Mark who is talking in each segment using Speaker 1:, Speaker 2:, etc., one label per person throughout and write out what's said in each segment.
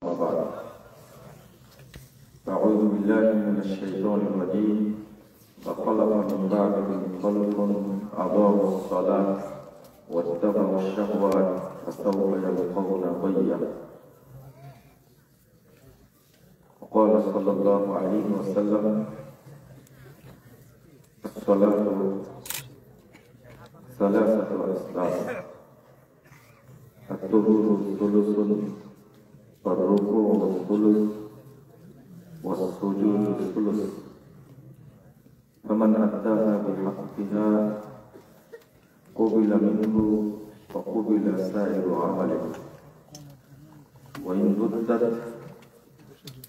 Speaker 1: وبعد أعوذ بالله من الشيطان الرجيم فخلق من بعدهم خلق أضاعوا الصلاة واتبعوا الشهوات فسوف يلقون غيا وقال صلى الله عليه وسلم الصلاة ثلاثة أسباب الطهور ثلث والركوع ثلث والسجود ثلث فمن أداها بحقها قبل منه وقبل سائر عمله وإن ردت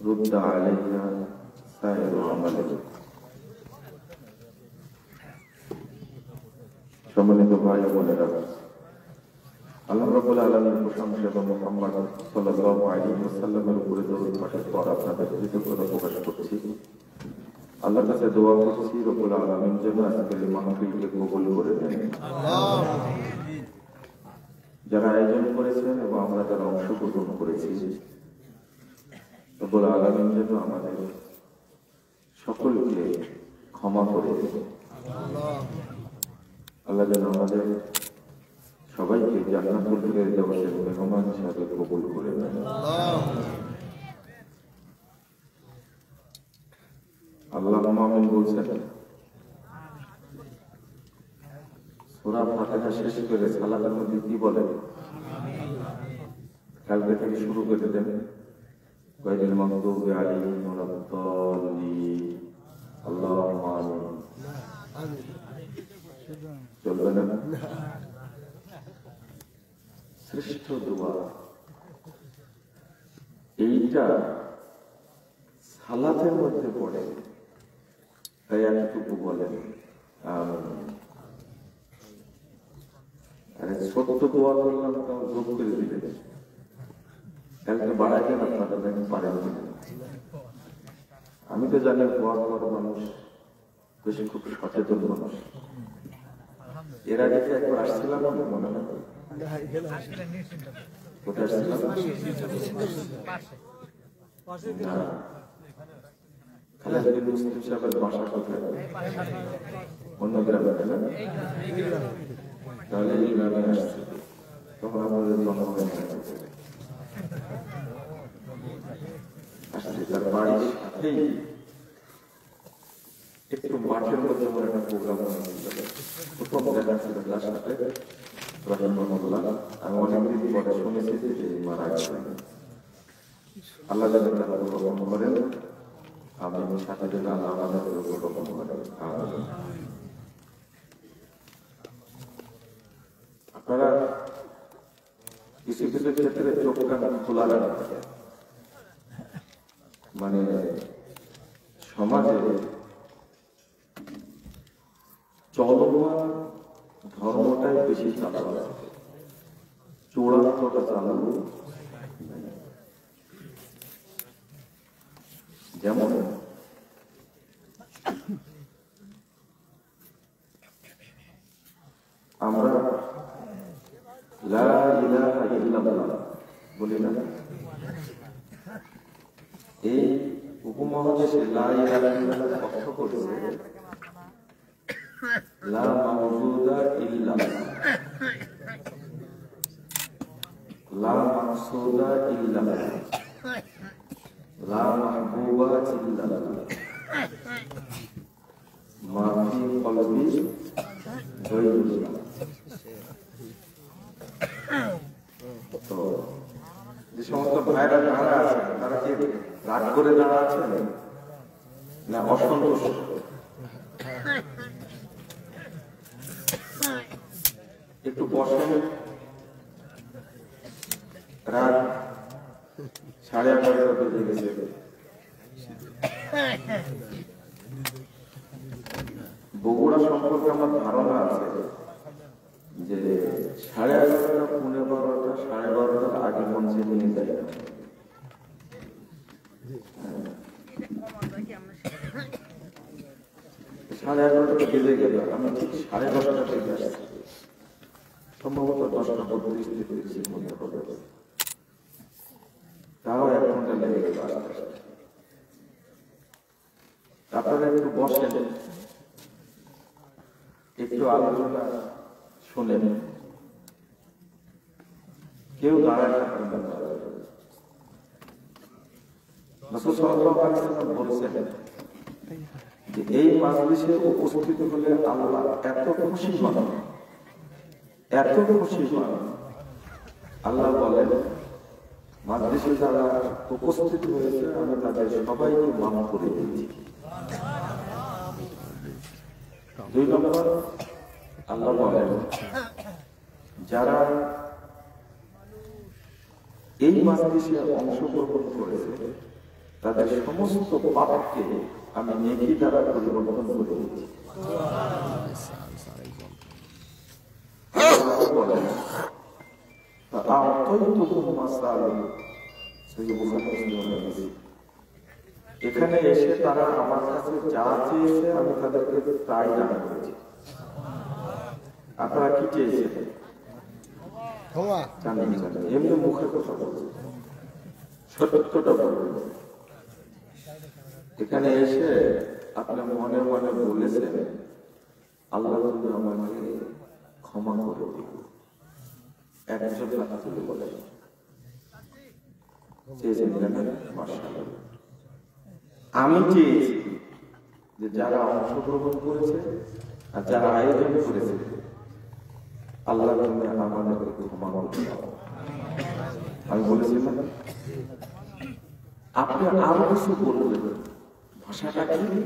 Speaker 1: رد عليها سائر عمله সম্মানিত ভাই ও বোনেরা, আল্লাহ রাব্বুল আলামিনের প্রশংসা এবং মুহাম্মদ সাল্লাল্লাহু আলাইহি ওয়াসাল্লামের উপরে দরুদ পাঠের পর আপনাদের কৃতজ্ঞতা প্রকাশ করছি। আল্লাহর কাছে দোয়া করছি রব্বুল আলামিন যেন আজকের এই মাহফিলকে কবুল করে নেন। যারা আয়োজন করেছেন এবং আমরা যারা অংশগ্রহণ করেছি, রব্বুল আলামিন যেন আমাদের সকলকে ক্ষমা করে দেন। আল্লাহ যেন আমাদের সবাইকে জান্নাতুল ফেরদাউসের মেহমান হিসেবে কবুল করে নেন। আল্লাহুম্মা আমিন বলছেন। সূরা ফাতিহা শেষ করে সালাতের মধ্যে কি বলেন? কালকে থেকে শুরু করে দেন। গায়রিল মাগদুবি আলাইহিম ওয়ালাদ-দাল্লিন। আল্লাহুম্মা আমিন। চলবে না? শ্রেষ্ঠ দোয়া এইটা সালাতের মধ্যে পড়ে, তাই এতটুকু বলেন আরে সত্য দোয়া করলাম তো যোগ করে দিলেন, কালকে বাড়াইলেন আপনারা দেখেন পারেন। আমি তো জানি দোয়া করার মানুষ বেশি খুব সচেতন মানুষ। এর আগে একবার আসছিলাম মনে হয়, কোথায় আসছিলাম? খালেদ মুসলিম সাহেবের বাসা কোথায়? অন্য গ্রামে, তাহলে এই গ্রামে আসছে। তখন আমাদের জন্মগ্রহণ আসছে, তার বাড়ির সাথেই একটু মাঠের মধ্যে আমার একটা প্রোগ্রাম প্রথম দেখা ছিল তার সাথে রহমাতুল্লাহ। আমি অনেকদিন পরে শুনেছি যে মারা গেছেন। আল্লাহ যেন তার রহম করেন, আমি সাথে যেন আল্লাহ আমাদের রহম করেন। আপনারা কিছু কিছু ক্ষেত্রে চোখ কান খোলা রাখেন, মানে সমাজে চলমান ধর্মটাই বেশি চালানো আছে, চূড়ান্তটা চালানো। যেমন আমরা লা ইলাহা ইল্লাল্লাহ বলি না, এই উপমহাদেশে লা ইলাহা ইল্লাল্লাহ অর্থ করেছে লা মাওজুদা ইল্লাল্লাহ, লা মাকসুদা ইল্লাল্লাহ, লা মাহবুবা ইল্লাল্লাহ, মা ফি কলবি গায়রুল্লাহ। তো যে সমস্ত ভাইরা দাঁড়া আছে, তারা কি রাগ করে দাঁড়া আছে না অসন্তোষ? একটু বসেন। রাত 11:30 বেজে গেছে। বগুড়া সম্পর্কে আমার ধারণা আছে যে 11:30, 11:15, 12:30 আগে মঞ্চে নিয়ে যায় না। 11:30 বেজে গেল, আমি ঠিক 10:30 থেকে আসছি। সম্ভবত 10:35 মধ্যে হবে। তাও লেগে গেল। আপনারা একটু বসেন, একটু আলোচনা শোনেন, কেউ দাঁড়ায় থাকবেন না। রাসূল সাল্লাল্লাহু আলাইহি ওয়াসাল্লাম বলেছেন যে এই মাজলিসে উপস্থিত হলে আল্লাহ এত খুশি হন, এত খুশি হন, আল্লাহ বলেন মাজলিসে যারা উপস্থিত হয়েছে আমি তাদের সবাইকে মাফ করে দিয়েছি। 2 নম্বর, আল্লাহ বলেন যারা এই মাজলিসে অংশগ্রহণ করেছে তাদের সমস্ত পাপকে আমি নেকি দ্বারা পরিবর্তন করে দিয়েছি। এখানে এসে তারা আমার কাছে যা চেয়েছে আমি তাদেরকে তাই দান করেছি। আপনারা কি চেয়েছেন? এমনি মুখের কথা বলছে, সত্যটা বলবেন। এখানে এসে আপনি মনে মনে বলেছেন আল্লাহ তুমি আমাকে ক্ষমা করে দিন। একজন কথা তুলে বলেন আমি চেয়েছি যে যারা অংশগ্রহণ করেছে আর যারা আয়োজন করেছে আল্লাহ তুমি আমাদেরকে ক্ষমা করে দাও। আমি বলেছিলাম আপনি আরো কিছু বলবেন, ভাষাটা কি?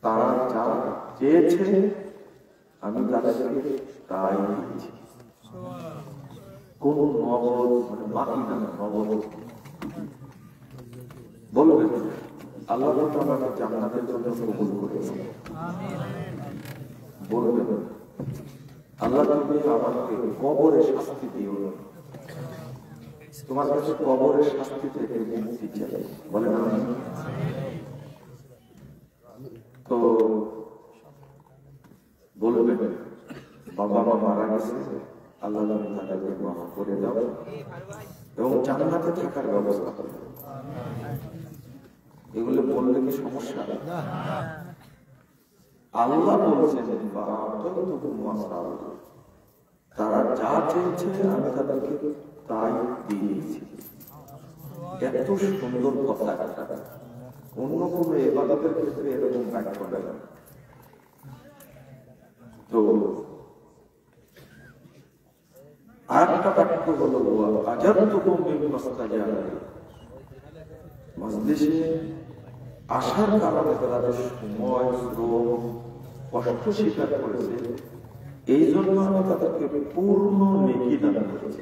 Speaker 1: তারা যা চেয়েছে আমি তাদেরকে তাই দিয়েছি। কোন নগদ বাকি না, নগদ বলবেন আল্লাহ আমাকে জান্নাতের জন্য কবুল করেছে। বলবেন আল্লাহ তুমি আমাকে কবরে শাস্তি দিও না, তোমার কাছে কবরের শাস্তি থেকে মুক্তি চাই। বলেন আমি তো বলবেন বাবা মা মারা গেছে, আল্লাহ তাদেরকে মাফ করে দাও এবং জান্নাতে থাকার ব্যবস্থা করে। এগুলো বললে কি সমস্যা? আল্লাহ বলছেন তারা যা চেয়েছে আমি তাদেরকে তাই দিয়েছি। এত সুন্দর কথা, অন্য কোনো ইবাদতের ক্ষেত্রে এরকম ব্যাখ্যা করে না। তো আরেকটা বাক্য হলো আজাবতুকুম বিমাস্তাজাব। মজলিসে আসার কারণে তাদের সময়, শ্রম, কষ্ট স্বীকার করেছে, এই জন্য আমি তাদেরকে পূর্ণ নেকি দান করেছি।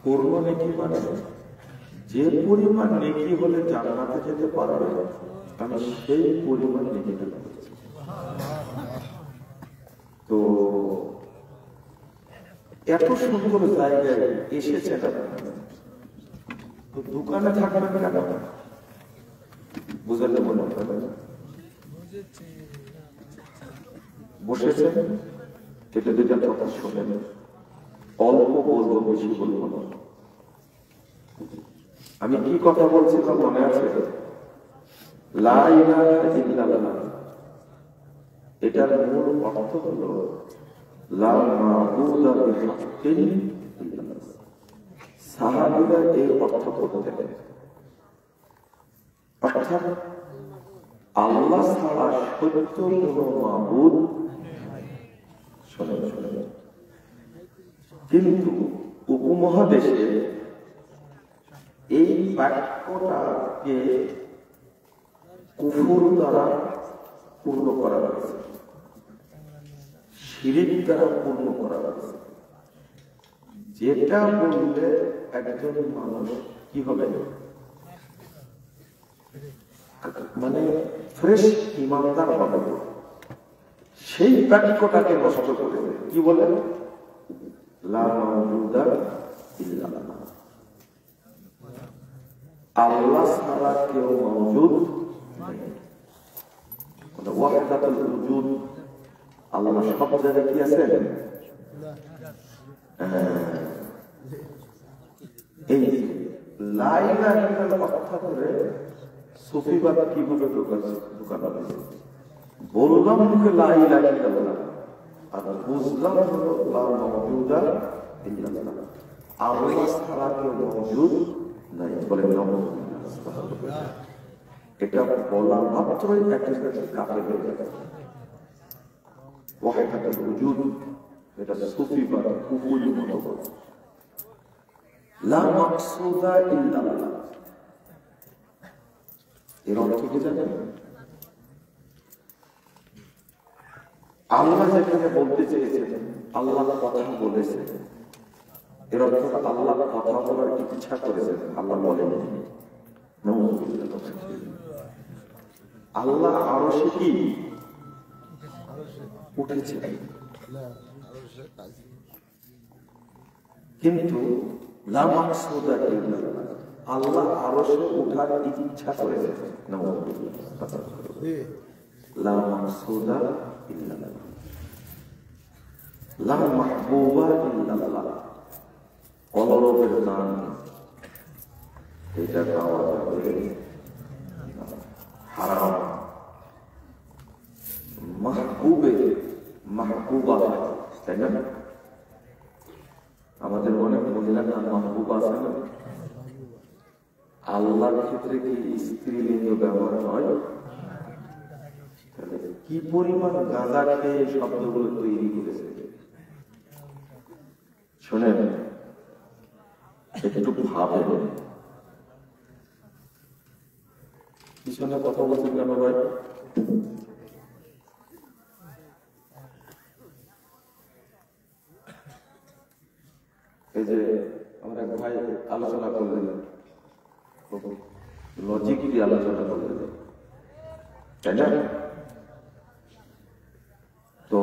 Speaker 1: পূর্ণ নেকি মানে যে পরিমাণ নেকি হলে জান্নাতে যেতে পারবে আমি সেই পরিমাণ নেকি দান করেছি। তো এত সুন্দর জায়গায় এসেছে, তো দোকানে থাকবেন কেন? বুঝাতে মনে হবে বসেছেন, এটা দুটা কথা শোনেন, অল্প বলবো, বেশি বলবো না। আমি কি কথা বলছিলাম মনে আছে? লা ইলাহা ইল্লাল্লাহ, এটার মূল অর্থ হলো লা মা'বুদা বিহাক্কিন ইল্লাল্লাহ। সাহাবীরা এই অর্থ করতেন, অর্থাৎ আল্লাহ ছাড়া সত্য কোনো মাবুদ শোনেন। কিন্তু উপমহাদেশে এই বাক্যটাকে কুফর দ্বারা পূর্ণ করা হয়েছে, শিরক দ্বারা পূর্ণ করা হয়েছে। যেটা বললে একজন মানুষ কি হবে, মানে ফ্রেশ ইমানদার হবে, সেই বাক্যটাকে নষ্ট করে কি বলে লা মা'বুদা ইল্লাল্লাহ, আল্লাহ ছাড়া কেউ মওজুদ নেই। ওয়াহদাতুল উজুদ, আল্লাহ সব জায়গায় কি আছেন? এই লা ইলাহা ইল্লাল্লাহ কথা বলে সুফিবাদ কিভাবে ঢোকানো হয়েছে? বললাম মুখে লা ইলাহা ইল্লাল্লাহ, আর বুঝলাম হলো লা মাবুদা ইল্লাল্লাহ, আল্লাহ ছাড়া কেউ মওজুদ নাই। বলে এটা বলা মাত্রই একটা কাফের হয়ে যাবে। ওয়াহদাতুল ওজুদ, এটা সুফিবাদ কুফরি মতবাদ। লা মাকসুদা ইল্লাল্লাহ এর অর্থ কি জানেন? আল্লাহ যেখানে বলতে চেয়েছেন আল্লাহ কথা বলেছে, এর অর্থ আল্লাহ কথা বলার ইচ্ছা করেছেন, আল্লাহ বলেন। আল্লাহ আরশে কি উঠেছে, কিন্তু লা মাকসুদা ইল্লাল্লাহ, আল্লাহ আরশে ওঠার ইচ্ছা করেছেন। লা মাকসুদা ইল্লাল্লাহ, লা মাহবুবা ইল্লাল্লাহ, কলরবের নাম এটা গাওয়া যাবে হারাম। মাহবুবে মাহবুবা, তাই না? আমাদের অনেক মহিলার নাম মাহবুবা আছে না? আল্লাহর ক্ষেত্রে কি স্ত্রীলিঙ্গ ব্যবহার হয়? কি পরিমাণ গাঁজা খেয়ে শব্দগুলো তৈরি করেছে শোনেন, একটু ভাবেন। পিছনে কথা বলছেন কেন ভাই? এই যে আমার এক ভাই আলোচনা করলেন, লজিক দিয়ে আলোচনা করলেন, তাই না? তো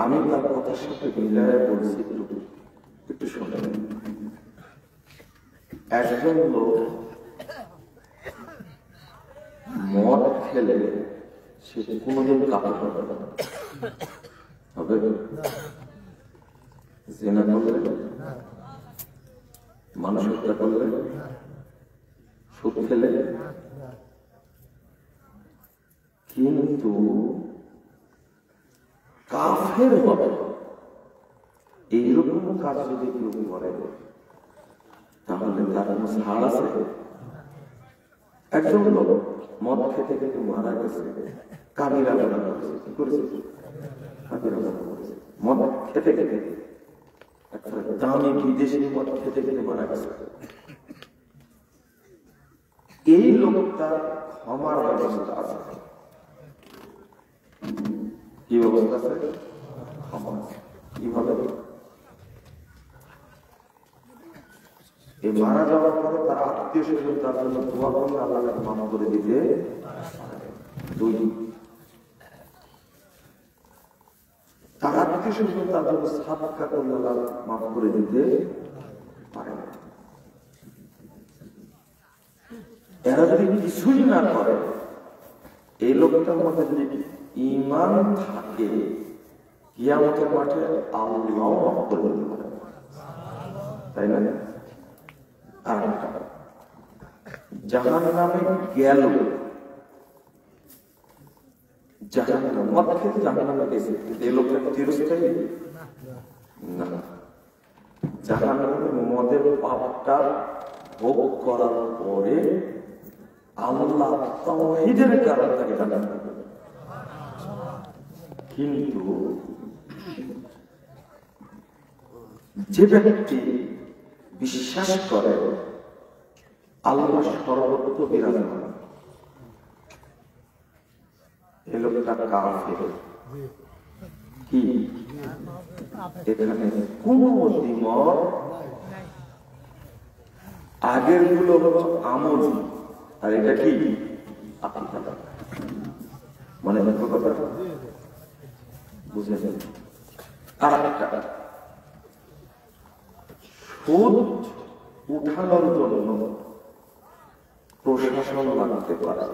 Speaker 1: আমি তার কথার সাথে মিলায় বলছি, একটু শোনেন। একজন লোক মদ খেলে সে কোনোদিন কাপড় হবে না, হবে জিনা করলে, মানুষ হত্যা করলে, সুদ খেলে, কিন্তু কাফের হবে এইরকম কাজ যদি কেউ করে তাহলে তার কোনো ছাড় আছে? একজন লোক মদ খেতে খেতে মারা গেছে, কাবিরা গুনাহ করেছে। কি করেছে? কাবিরা গুনাহ করেছে। মদ খেতে খেতে, একটা দামি বিদেশি মদ খেতে খেতে মারা গেছে। এই লোকটা ক্ষমার ব্যবস্থা আছে। কি ব্যবস্থা আছে? ক্ষমা। কিভাবে? এই মারা যাওয়ার পরে তার আত্মীয় স্বজন তার জন্য দোয়া করলে আল্লাহ তাকে মাফ করে দিতে। দুই, তার আত্মীয় স্বজন তার জন্য সাদকা করলে আল্লাহ মাফ করে দিতে পারে। এরা যদি কিছুই না করে, এই লোকটার মধ্যে যদি ঈমান থাকে, কিয়ামতের মাঠে আল্লাহ মাফ করে দিতে পারে, তাই না? আর জাহান্নামে গেল, জাহান্নাম মদ খেতে জাহান্নামে গেছে, এই লোকটা চিরস্থায়ী না। জাহান্নামে মদের পাপটা ভোগ করার পরে আল্লাহ তাওহীদের কারণে তাকে জান্নাতে দেবে। কিন্তু যে ব্যক্তি বিশ্বাস করে আল্লাহ সর্বত্র বিরাজমান, এই লোকটা কাফের। কি এখানে কোন দ্বিমত? আগের গুলো হলো আমল, আর এটা কি আকীদা। মানে কথা বুঝেছেন? আর একটা সুদ উঠানোর জন্য প্রশাসন লাগতে পারে,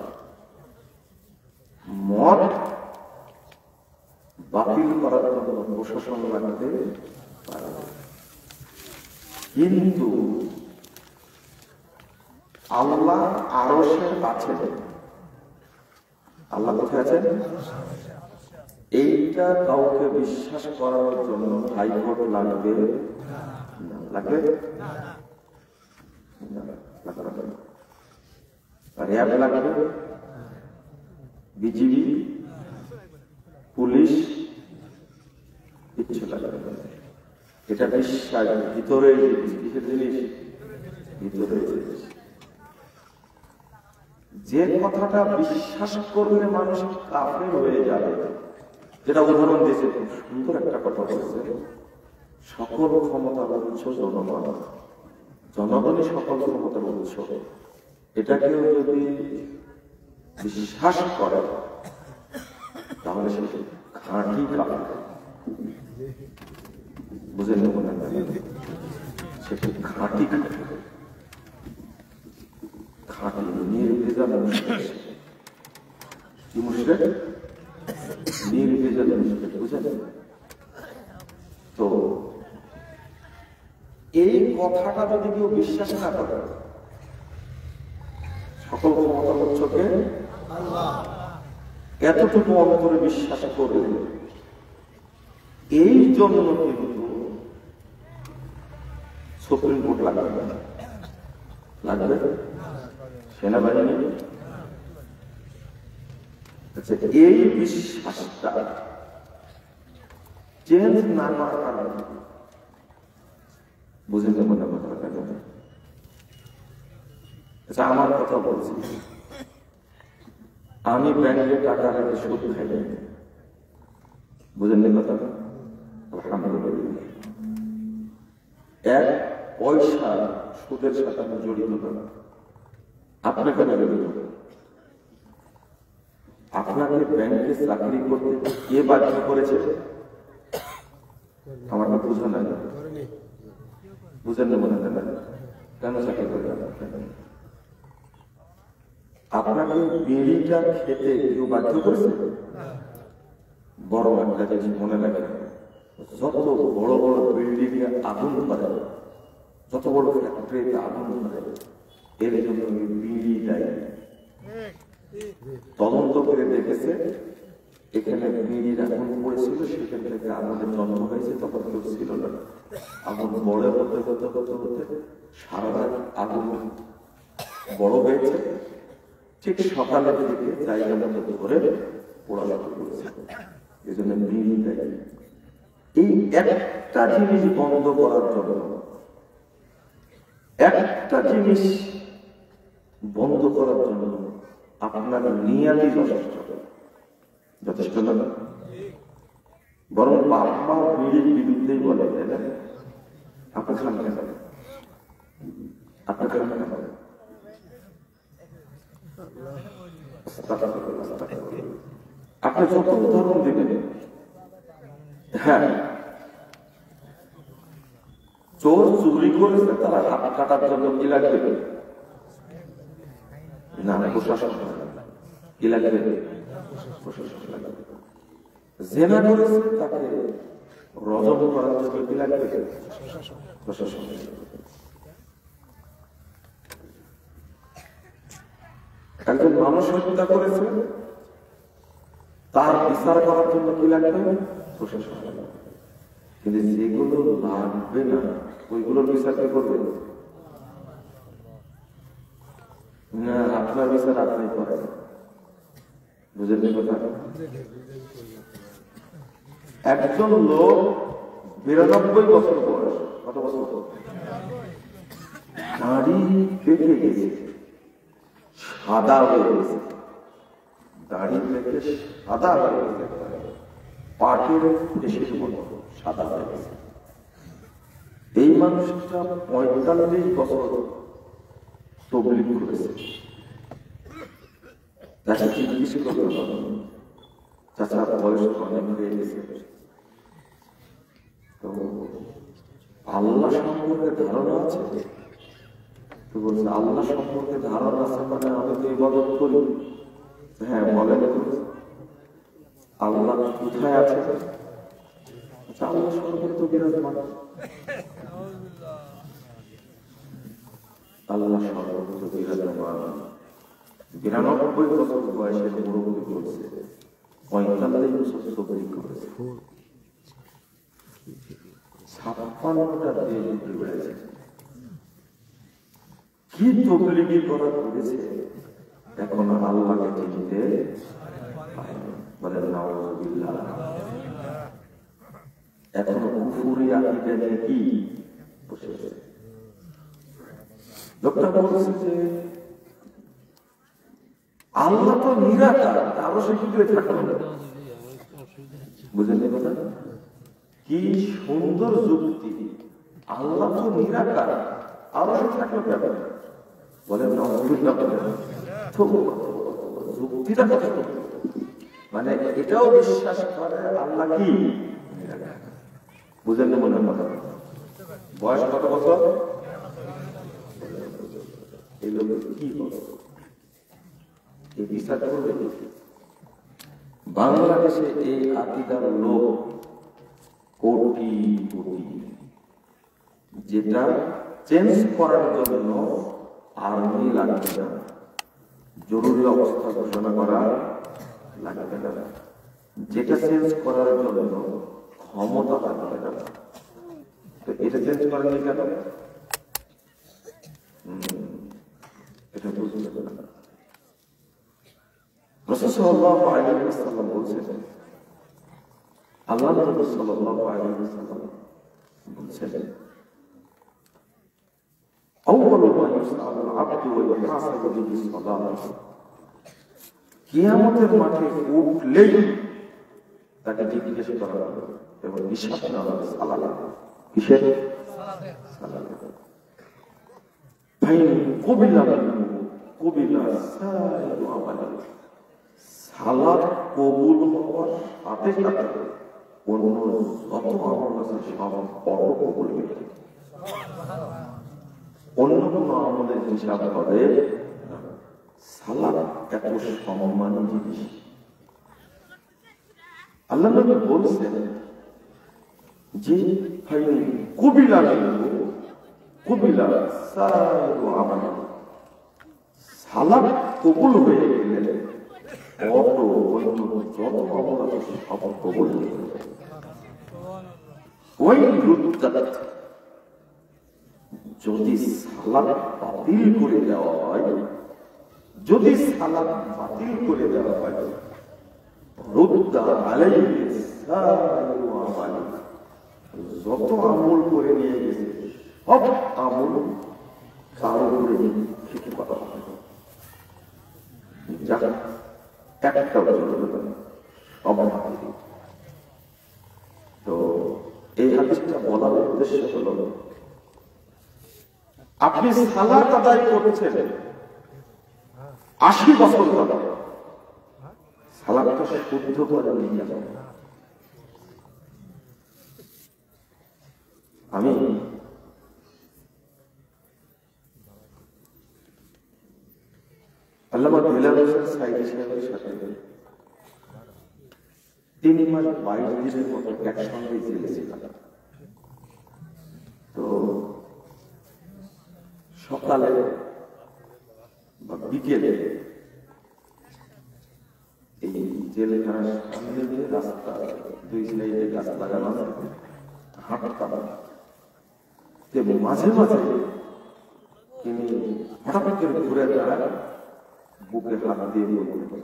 Speaker 1: মদ বাতিল করার জন্য প্রশাসন লাগতে পারে, কিন্তু আল্লাহ আরশের কাছে। আল্লাহ কোথায় আছেন? এইটা কাউকে বিশ্বাস করার জন্য হাইকোর্ট লাগবে লাগবে র্যাব লাগবে, বিজিবি, পুলিশ, কিচ্ছু লাগবে। এটা বিশ্বাস, ভিতরে কিসের জিনিস? ভিতরে জিনিস। যে কথাটা বিশ্বাস করলে মানুষ কাফের হয়ে যাবে, যেটা উদাহরণ দিয়েছে, খুব সুন্দর একটা কথা বলেছে, সকল ক্ষমতার উৎস জনগণ, জনগণই সকল ক্ষমতার উৎস। এটা কেউ যদি বিশ্বাস করে তাহলে সে খাঁটি কাফের। বুঝেন না? সে খাঁটি খাঁটি নির্ভেজা মুশরিক। কি মুশরিক? নির্ভেজা মুশরিক। বুঝেন? তো এই কথাটা যদি কেউ বিশ্বাস না করে, সকল ক্ষমতার উৎসকে এতটুকু অন্তরে বিশ্বাস করবে, এই জন্য কিন্তু সুপ্রিম কোর্ট লাগবে, লাগবে সেনাবাহিনী। আচ্ছা, এই বিশ্বাসটা চেঞ্জ না করার কারণে বুঝে যাবো না কথাটা। আচ্ছা, আমার কথা বলছি, আমি ব্যাংকে টাকা রেখে সুদ খাই, বুঝেন কথা? আলহামদুলিল্লাহ, এক পয়সা সুদের সাথে আমি জড়িত না। আপনাকে জড়িত? আপনাকে ব্যাংকে চাকরি করতে কে বাধ্য করেছে? আমার তো বুঝা নাই, বুঝেন না মনে হয় কেন চাকরি করে? আপনাকে বিড়িটা খেতে কেউ বাধ্য করেছে? বড় একটা জিনিস মনে রাখে, যত বড় বড় বিল্ডিং এ আগুন ধরে, যত বড় ফ্যাক্টরিতে আগুন ধরে, এর জন্য বিড়ি দেয়। তদন্ত করে দেখেছে এখানে বিড়ির আগুন পড়েছিল, সেখান থেকে আগুনের জন্ম হয়েছে, তখন কেউ ছিল না। আগুন বড় হতে হতে হতে হতে সারা রাত আগুন বড় হয়েছে, ঠিক সকালের দিকে জায়গা মতো ধরে পোড়ালাপি করেছে। এই জন্য বিড়ি দেয়। এই একটা জিনিস বন্ধ করার জন্য, একটা জিনিস বন্ধ করার জন্য আপনার নিয়াতি যথেষ্ট, যথেষ্ট না? বরং বাপ মা বিড়ির বিরুদ্ধেই বলে, তাই না? আপনার খান কেন? আপনার খান কেন? আপনি যত উদাহরণ দিবেন, হ্যাঁ, চোর চুরি করেছে, তারা হাত কাটার জন্য কি লাগবে? না, প্রশাসন কি লাগবে? প্রশাসন লাগবে। জেনা করেছে, তাকে রজম করার জন্য কি লাগবে? প্রশাসন। একজন মানুষ হত্যা করেছে, তার বিচার করার জন্য কি লাগবে? প্রশাসন। কিন্তু যেগুলো লাগবে না, ওইগুলোর বিচার কে করবে? না, আপনার বিচার আপনি করেন। বুঝেন কথা? একজন লোক 92 বছর বয়স, কত বছর? দাড়ি পেকে গেছে, সাদা হয়ে গেছে, দাড়ি পেকে সাদা হয়ে গেছে, পাটের দেশের মতো সাদা হয়ে গেছে। এই মানুষটা 45 বছর তবলিগ করেছে। তাকে জিজ্ঞেস করলো, চাচা বয়স অনেক হয়ে গেছে, তো আল্লাহ সম্পর্কে ধারণা আছে? তো বলছে, আল্লাহ সম্পর্কে ধারণা আছে মানে আমি তো ইবাদত করি। হ্যাঁ, বলেন। আল্লাহ কোথায় আছে? আল্লাহ সর্বত্র বিরাজমান। আল্লাহ সর্বত্র বিরাজমান। ৯২ বছর বয়সের মুরব্বী বলছে ৪৫ বছর তবলিগ করেছে, ৫৬টা দেশ ঘুরেছে। কি তবলিগি করা করেছে, এখন আল্লাহকে চিনতে বলেন নাউযুবিল্লাহ। এখন কুফরি আকীদা নিয়ে কি বসেছে। লোকটা বলছে যে আল্লাহ তো নিরাকার, আরো সে কি করে থাকলো? বুঝলেন কথা? কি সুন্দর যুক্তি। আল্লাহ তো নিরাকার, আরো সে থাকলো কেন? বলেন নাউযুবিল্লাহ। যুক্তিটা কত, মানে এটাও বিশ্বাস করে আল্লাহ কি নিরাকার। বুঝলেন না মনে কথা? বয়স কত বছর? এই লোক কি বলে এই বিচার করবে? বাংলাদেশে এই আকীদার লোক কোটি কোটি, যেটা চেঞ্জ করার জন্য আর্মি লাগবে না, জরুরি অবস্থা ঘোষণা করা লাগবে না, যেটা চেঞ্জ করার জন্য ক্ষমতা লাগবে না। তো এটা চেঞ্জ করেনি কেন? এটা বুঝতে পারে না। রাসূল সাল্লাল্লাহু আলাইহি ওয়াসাল্লাম বলেছেন, আল্লাহ রাসূল সাল্লাল্লাহু আলাইহি ওয়াসাল্লাম বলেছেন, আউয়ালু মা ইউসআলুল আবদু ওয়া ইউহাসাবু বিহি সালাত। কিয়ামতের মাঠে উঠলেই তাকে জিজ্ঞেস করা হবে এবং হিসাব নেওয়া হবে সালাত। কিসের? সালাত। ফাইন কুবিলা মিনহু কুবিলা সাইয়্যু আমালি। সালাত কবুল হওয়ার সাথে সাথে অন্য যত আমল আছে সব অটো কবুল হয়ে যাবে। অন্য কোনো আমলের হিসাব হবে না। সালাত এত সম্মানী জিনিস। আল্লাহ নবী বলছেন যে ফাইন কুবিলা মিনহু কুবিলা সাইয়্যু আমালি। সালাত কবুল হয়ে গেলে অত অন্য যত আমল আছে সব কবুল হয়ে যাবে। ওই রুদ্দাত, যদি সালাত বাতিল করে দেওয়া হয়, যদি সালাত বাতিল করে দেওয়া হয়, রুদ্দা আলাইহি সাইয়্যু আমালি, যত আমল করে নিয়ে গেছে সব আমল তার উপরে শিখে করা হবে। একটাও চলবে না, অবাধ। তো এই হাদিসটা বলার উদ্দেশ্য হলো, আপনি সালাত আদায় করছেন ৮০ বছর ধরে, সালাতটা শুদ্ধ করে নিয়ে যাবেন। আমি আল্লামা দেলাওয়ার হোসেন সাইদি সাহেবের সাথে ৩ মাস ২২ দিনের মতো একসঙ্গে জেলে ছিলাম। তো সকালে বা বিকেলে এই জেলখানার সামনে দিয়ে রাস্তা, ২ সাইডে গাছ লাগানো আছে, হাঁটতাম। মাঝে মাঝে তিনি হঠাৎ করে ঘুরে দাঁড়ায়, বুকে হাত দিয়ে বলতেন,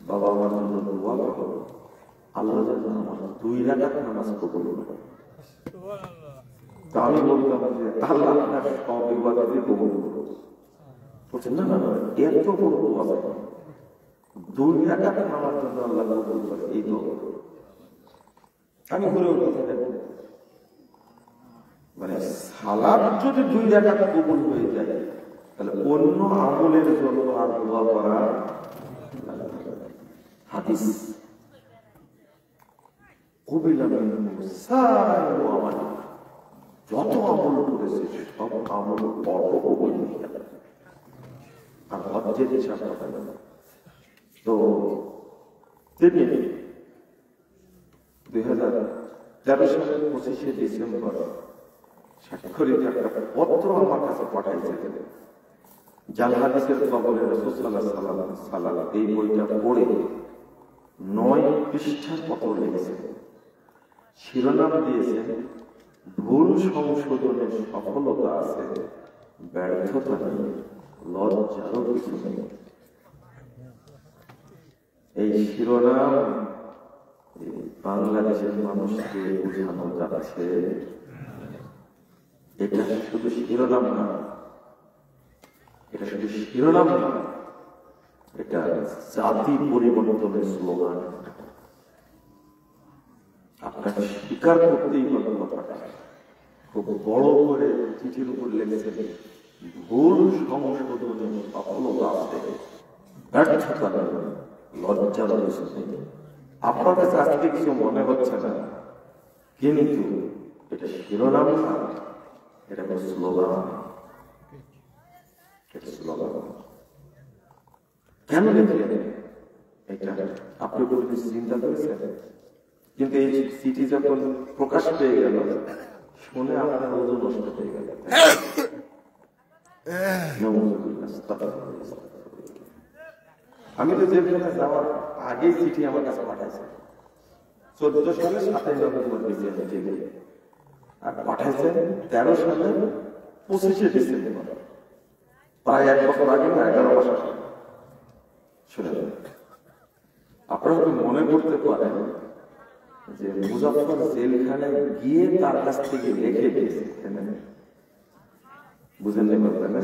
Speaker 1: বাবা আমার জন্য দোয়া করো, আল্লাহ যেন আমার 2 রাকাত নামাজ কবুল করে। তা আমি বলতাম যে আল্লাহ আপনার সব ইবাদতই কবুল করবে। বলছেন না না, এত বড় দোয়া 2 রাকাত নামাজ জন্য আল্লাহ কবুল করে, এই দোয়া। আমি ঘুরে উঠে, মানে সালাত যদি 2 রাকাত কবুল হয়ে যায়, তাহলে অন্য আমলের জন্য আর দোয়া করা হাদিস। কুবিলা মিনহু সাইয়্যু আমালি, যত আমল করেছে সব আমল অটো কবুল হয়ে যাবে। আর হজ্জের হিসাব হবে না। তো তিনি 2013 সালের 25শে ডিসেম্বর স্বাক্ষরিত একটা পত্র আমার কাছে পাঠাইছিলেন। জাল হাদিসের কবলে রাসূল সাল্লাল্লাহু আলাইহি ওয়াসাল্লাম এই বইটা পড়ে 9 পৃষ্ঠার পত্র লিখেছেন। শিরোনাম দিয়েছেন, ভুল সংশোধনের সফলতা আছে, ব্যর্থতা নেই, লজ্জারও কিছু নেই। এই শিরোনাম বাংলাদেশের মানুষকে বোঝানো যাচ্ছে এটা শুধু শিরোনাম না, এটা শুধু শিরোনাম না, এটা জাতি পরিবর্তনের স্লোগান। আপনাকে স্বীকার করতেই হবে কথাটা। খুব বড় করে চিঠির উপর লিখেছেন, ভুল সংশোধনের সফলতা আছে, ব্যর্থতা নেই, লজ্জার কিছু নেই। আপনার কাছে আজকে কিছু মনে হচ্ছে না, কিন্তু এটা শিরোনাম না, এটা একটা স্লোগান। কেন লিখলেন এটা আপনি কোনো চিন্তা করেছেন? কিন্তু এই চিঠি যখন প্রকাশ পেয়ে গেল, শুনে আপনার ওজন নষ্ট হয়ে গেল। আমি তো যেখানে যাওয়ার আগে চিঠি আমার কাছে পাঠাইছে 14 সালে 27 নভেম্বর ডিসেম্বর, আর পাঠাইছেন 13 সালে 25শে ডিসেম্বর, প্রায় 1 বছর আগে না, 11 মাস আগে। শুনেন, আপনারা মনে করতে পারেন যে মুজাফফর জেলখানায় গিয়ে তার কাছ থেকে লিখে গেছে, বুঝেন না?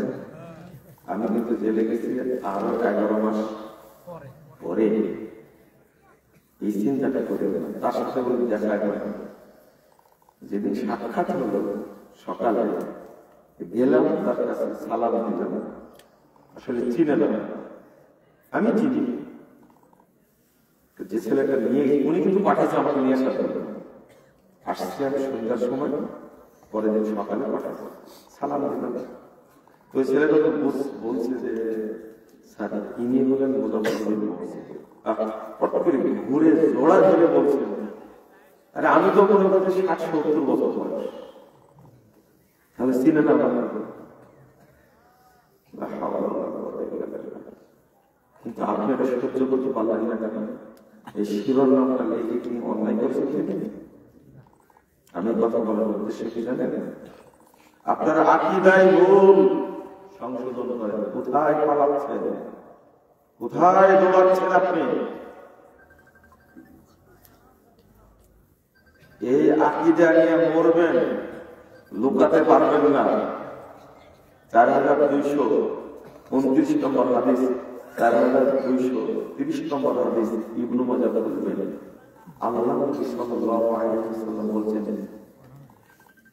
Speaker 1: আমি কিন্তু জেলে গেছি আরো 11 মাস পরে। এই চিন্তাটা করে তার সাথে দেখা করে যেদিন সাক্ষাৎ হলো, সকালে গেলাম তার কাছে, সালাম দিলাম। আসলে চিনে না, আমি চিনি যে ছেলেটা নিয়ে, উনি কিন্তু পাঠাচ্ছে আমাকে নিয়ে আসার জন্য। আসছি আমি সন্ধ্যার সময়, পরের দিন সকালে পাঠাচ্ছে, সালাম দিলাম। তো ওই ছেলেটা তো বলছে যে স্যার ইনি হলেন মুজাফফর। ঘুরে জোড়া ধরে বলছে, আরে আমি তো মনে করছি 60-70 বছর বয়স, তাহলে চিনে না। কিন্তু আপনি এটা সহ্য করতে পারলেন না কেন? এই শিরোনামটা লিখে কি অন্যায় করছেন? আমি কথা বলার উদ্দেশ্য কি জানেন? আপনারা আকীদায় ভুল সংশোধন করেন। কোথায় পালাচ্ছেন? কোথায় দৌড়াচ্ছেন আপনি? এই আকীদা নিয়ে মরবেন, লুকাতে পারবেন না। 4229 নম্বর হাদিস, 4230 নম্বর হাদিস ইবনে মাজাহ বলবেন, আল্লাহ নবী সাল্লাল্লাহু আলাইহি ওয়াসাল্লাম বলছেন,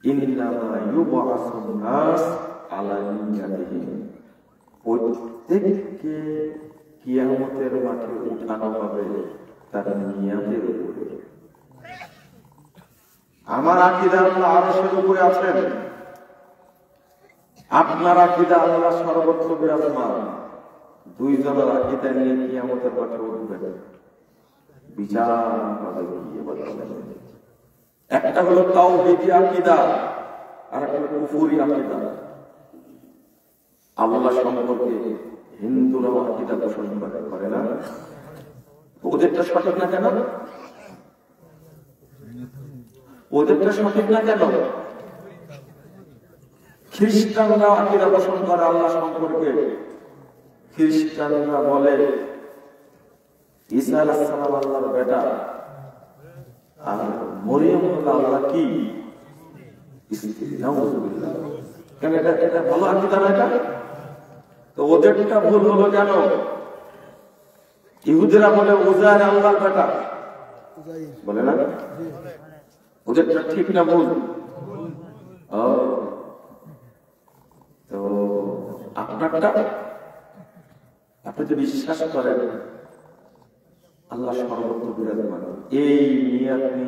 Speaker 1: ইন্নামা ইউবআসুন নাস আলা নিয়াতিহিম, প্রত্যেককে কিয়ামতের মাঠে উঠানো হবে তার নিয়াতের উপরে। আমার আকীদা আল্লাহ আরশের উপরে আছেন, আপনার আকীদা আল্লাহ সর্বত্র বিরাজমান। দুইজনের আকীদা নিয়ে কিয়ামতের মাঠে উঠবেন, বিচার হবে। একটা হলো তাওহীদি আকীদা, আর একটা হলো কুফরি আকীদা। আল্লাহ সম্পর্কে হিন্দুরা আকীদা পোষণ করে না, ওদেরটা সঠিক না কেন? ওদেরটা সঠিক না কেন? খ্রিস্টানরা আকীদা পোষণ করে আল্লাহ সম্পর্কে। খ্রিস্টানরা বলে ঈসা আলাইহিস সালাম আল্লাহর বেটা, আর মরিয়ম হলো আল্লাহ কি স্ত্রী। নাউযুবিল্লাহ। কেন এটা ভালো আকীদা না এটা? তো ওদেরটা ভুল হলো কেন? ইহুদিরা বলে উজাইর আল্লাহর বেটা, বলে না? ওদেরটা ঠিক না ভুল? তো আপনারটা, আপনি তো বিশ্বাস করেন আল্লাহ সর্বত্র বিরাজমান, এই নিয়ে আপনি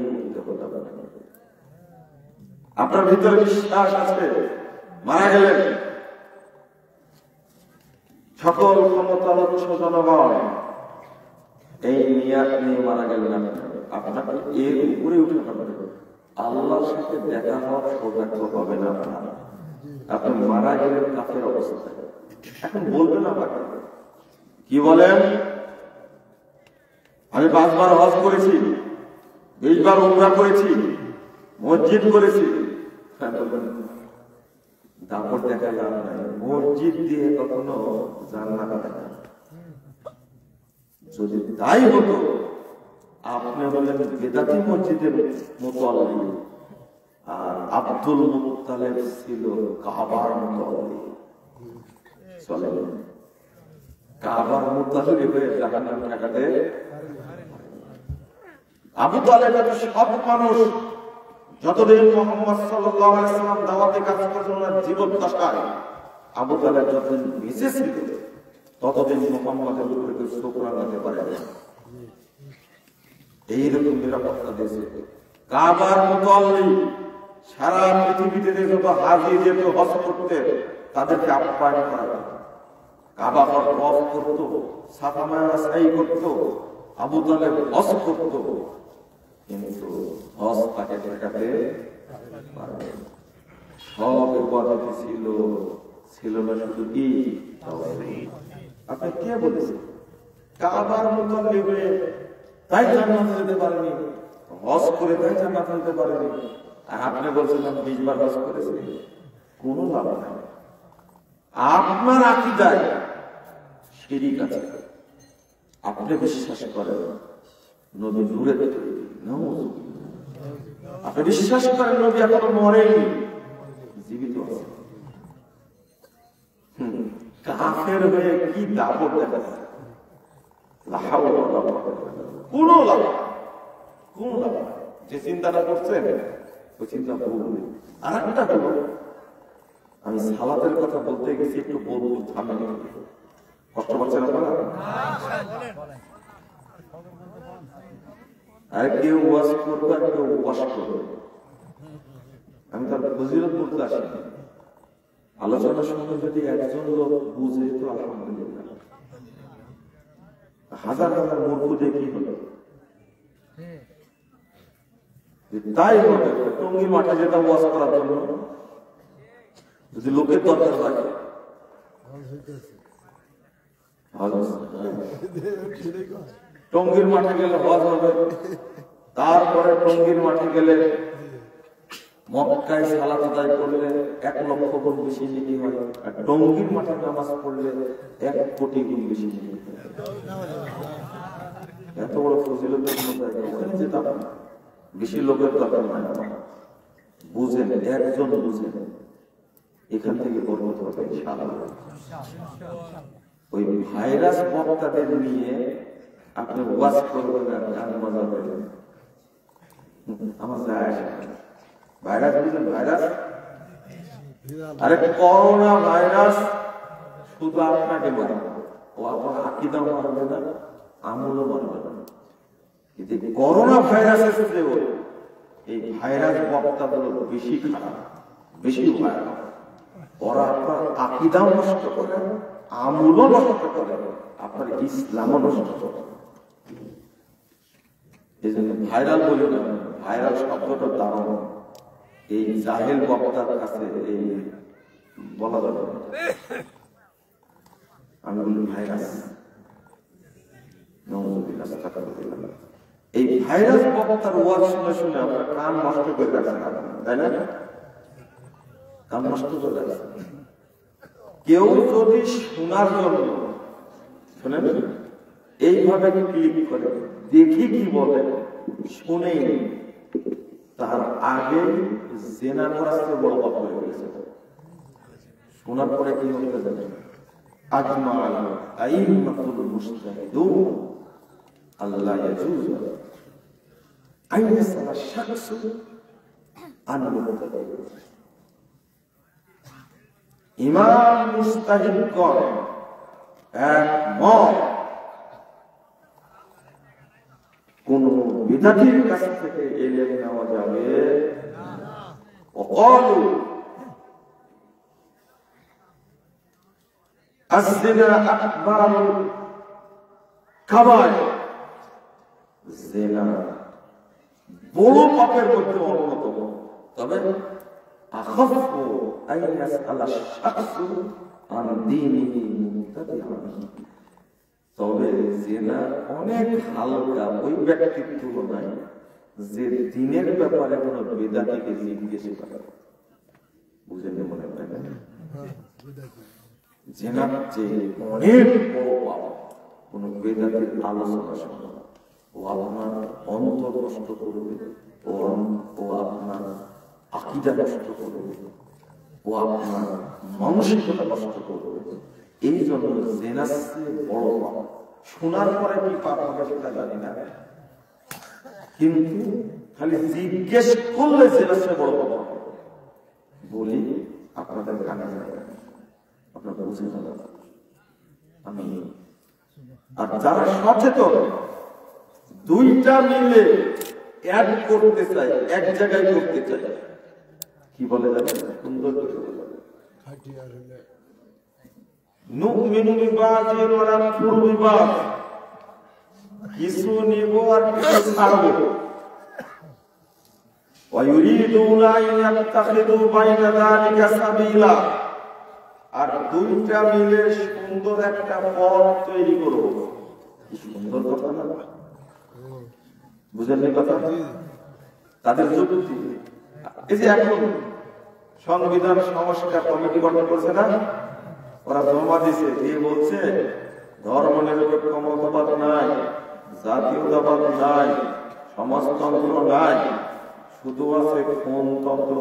Speaker 1: আপনার ভিতরে বিশ্বাস আছে, মারা গেলেন সকল ক্ষমতার উৎস জনগণ, এই নিয়ে আপনি মারা গেলেন। আপনাকে এর উপরে উঠে হবে, আল্লাহর সাথে দেখা হওয়ার সৌভাগ্য হবে না আপনার। আপনি মারা গেলেন কাফের অবস্থায়। এখন বলবেন আপনাকে কি বলেন, আমি 5 বার হজ করেছি, 20 বার উমরা করেছি, মসজিদ করেছি। দাপট দেখা লাভ নাই, মসজিদ দিয়ে কখনো জান্নাত দেখা। যদি তাই হতো, আপনি বলেন বেদাতি মসজিদের মুতাল্লি, আর আব্দুল মুত্তালিব ছিল কাবার মুতাল্লি। চলেন কাবার মুতাল্লি হয়ে জাহান্নামে ঠেকাতে। আবু তালেব সব মানুষ যতদিন মুহাম্মদ সাল্লাল্লাহু আলাইহি ওয়াসাল্লাম দাওয়াতে কাজ করেছেন জীবন দশায়, আবু তালেব যতদিন বেঁচে ছিল ততদিন মুহাম্মদের উপরে কেউ শোকরা করতে পারে না। এইরকম নিরাপত্তা দিয়েছে কাবার মুতাল্লি। সারা পৃথিবীতে যত হাজি যেত হজ করতে, তাদেরকে আপ্যায়ন করা হতো। কাবা ঘর হজ করতো, সাফা মারওয়া সাই করতো, আবু তালেব হজ করতো, কিন্তু হজ তাকে ঠেকাতে পারবে না। সব ইবাদত ছিল না শুধু কি তাওহীদ। আপনি কে বলেছেন কাবার মুতাল্লি হয়ে তাই জান্নাতে যেতে পারেনি, হজ করে তাই জান্নাতে যেতে পারেনি, আর আপনি বলছেন আমি 20 বার হজ করেছি? কোনো লাভ নাই। আপনার আকীদায় শিরক আছে। আপনি বিশ্বাস করেন নবী নূরে তৈরি, আপনি বিশ্বাস করেন নবী এখনো মরেনি, জীবিত আছে। কাফের হয়ে কি দাপট দেখা যায়? কোন লাভ, কোন লাভ। যে চিন্তাটা করছেন ওই চিন্তা ভুল। আর একটা হলো, আমি সালাতের কথা বলতে গেছি, একটু বলবো, থামেন। কষ্ট পাচ্ছেন আপনারা? আর কেউ ওয়াজ করবে আর কেউ ওয়াজ করবে। আমি তার ফজিলত বলতে আসি, আলোচনার সময় যদি একজন লোক বুঝে তো আলহামদুলিল্লাহ, হাজার হাজার মূর্খ দেখি হলো। তাই হবে টঙ্গী মাঠে যেটা ওয়াজ করার জন্য যদি লোকের দরকার লাগে, টঙ্গীর মাঠে গেলে হজ হবে, তারপরে টঙ্গীর মাঠে গেলে মক্কায় সালাত আদায় করলে 1 লক্ষ গুণ বেশি নেকি হয়, আর টঙ্গীর মাঠে নামাজ পড়লে 1 কোটি গুণ বেশি নেকি হয়। এত বড় ফজিলতের মধ্যে ওখানে যেতাম না, বেশি লোকের দরকার নাই। বুঝেন, একজন বুঝেন, এখান থেকে বরকত হবে ইনশাআল্লাহ। ওই ভাইরাস বক্তাদের নিয়ে আপনি ওয়াজ করবেন আর গান বাজাবেন, আমার যায় আসে না। ভাইরাস বুঝলেন, ভাইরাস, আরে করোনা ভাইরাস শুধু আপনাকে মারবে, ও আপনার আকীদা মারবে না, আমলও মারবে না। কিন্তু করোনা ভাইরাসের সাথে এই ভাইরাস বক্তাগুলো বেশি খারাপ, বেশি ভয়ানক। ওরা আপনার আকীদাও নষ্ট করে, আমলও নষ্ট করে, আপনার ইসলামও নষ্ট করে। এই জন্য ভাইরাল বলি না, ভাইরাল শব্দটা দারুণ। এই জাহেল বক্তার কাছে এই বলা যাবে না, আমি বলি ভাইরাস। এই ভাইরাস বক্তার ওয়াজ শুনে শুনে আপনার কান নষ্ট করে রাখছেন, তাই না? কান নষ্ট করে রাখছেন। কেউ যদি শোনার জন্য শুনেন এইভাবে ক্লিক করে দেখি কি বলে, শুনে তার আগে জেনা করার বড় পাপ হয়ে গেছে। শোনার পরে কি হতে যাবে? আজমা আলা আইম্মাতুল মুজতাহিদুন আল্লাহ ইয়াজুজ আইয়াসালা শাখসু আন মুতাহিদ। ইমাম মুজতাহিদগণ একমত কোন বিদাতির কাছ থেকে ইলম নেওয়া যাবে না। ওয়াকালু আয-যিনা আকবারুল কাবায়ের, জিনা বড় পাপের মধ্যে অন্যতম। তবে আখাফু আইয়াস আলা শাখসু আন দীনিহি মুবতাদিআন, তবে জিনা অনেক হালকা ওই ব্যক্তির তুলনায় যে দিনের ব্যাপারে কোনো বেদাতিকে জিজ্ঞেস করে। বুঝেন মনে হয় না? জিনার যে অনেক বড় পাপ কোন বেদাতির আলোচনা শোনা, ও আপনার অন্তর নষ্ট করবে, ও আপনার আকীদা নষ্ট করবে, ও আপনার মানসিকতা নষ্ট করবে। এই জন্য জিনার চেয়ে বড় পাপ শোনার পরে কি পাপ হবে সেটা জানি না, কিন্তু খালি জিজ্ঞেস করলে জিনার চেয়ে বড় পাপ হবে বলি আপনাদের কানে যাবে, আপনারা বুঝে যাবেন। আমি আর যারা সচেতন দুইটা মিলে এক করতে চাই, এক জায়গায় করতে চাই, কি বলে যাবে সুন্দর করে বলে নুমিনু বিবাজিন ওয়া নাকফুরু বিবাজ, কিছু নিব আর কিছু ছাড়বো। ওয়া ইউরিদুনা আন ইয়াত্তাখিযু বাইনা যালিকা সাবিলা, আর দুইটা মিলে সুন্দর একটা পথ তৈরি করব। কি সুন্দর কথা না? বুঝেন কথা? তাদের যুক্তি এই যে এখন সংবিধান সংস্কার কমিটি গঠন করছে না, ওরা জমা দিছে, দিয়ে বলছে ধর্ম নিরপেক্ষ মতবাদ নাই, জাতীয়তাবাদ নাই, সমাজতন্ত্র নাই, শুধু আছে খুনতন্ত্র।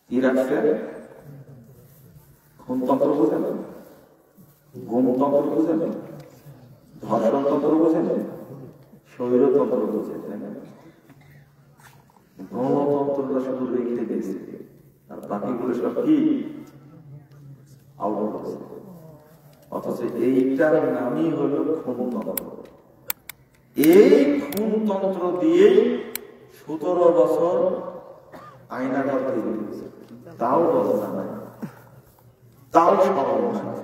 Speaker 1: কি রাখছে? খুনতন্ত্র বুঝেন, গুমতন্ত্র বুঝেন, ধর্ষণতন্ত্র বুঝেন, স্বৈরতন্ত্র বুঝেন। গণতন্ত্রটা শুধু রেখে দিয়েছে, আর বাকিগুলো সব কি আউট করছে। অথচ এইটার নামই হলো খুনতন্ত্র। এই খুনতন্ত্র দিয়েই 17 বছর আইনাঘর তৈরি হয়েছে, তাও বদলা নাই, তাও স্মরণ নাই,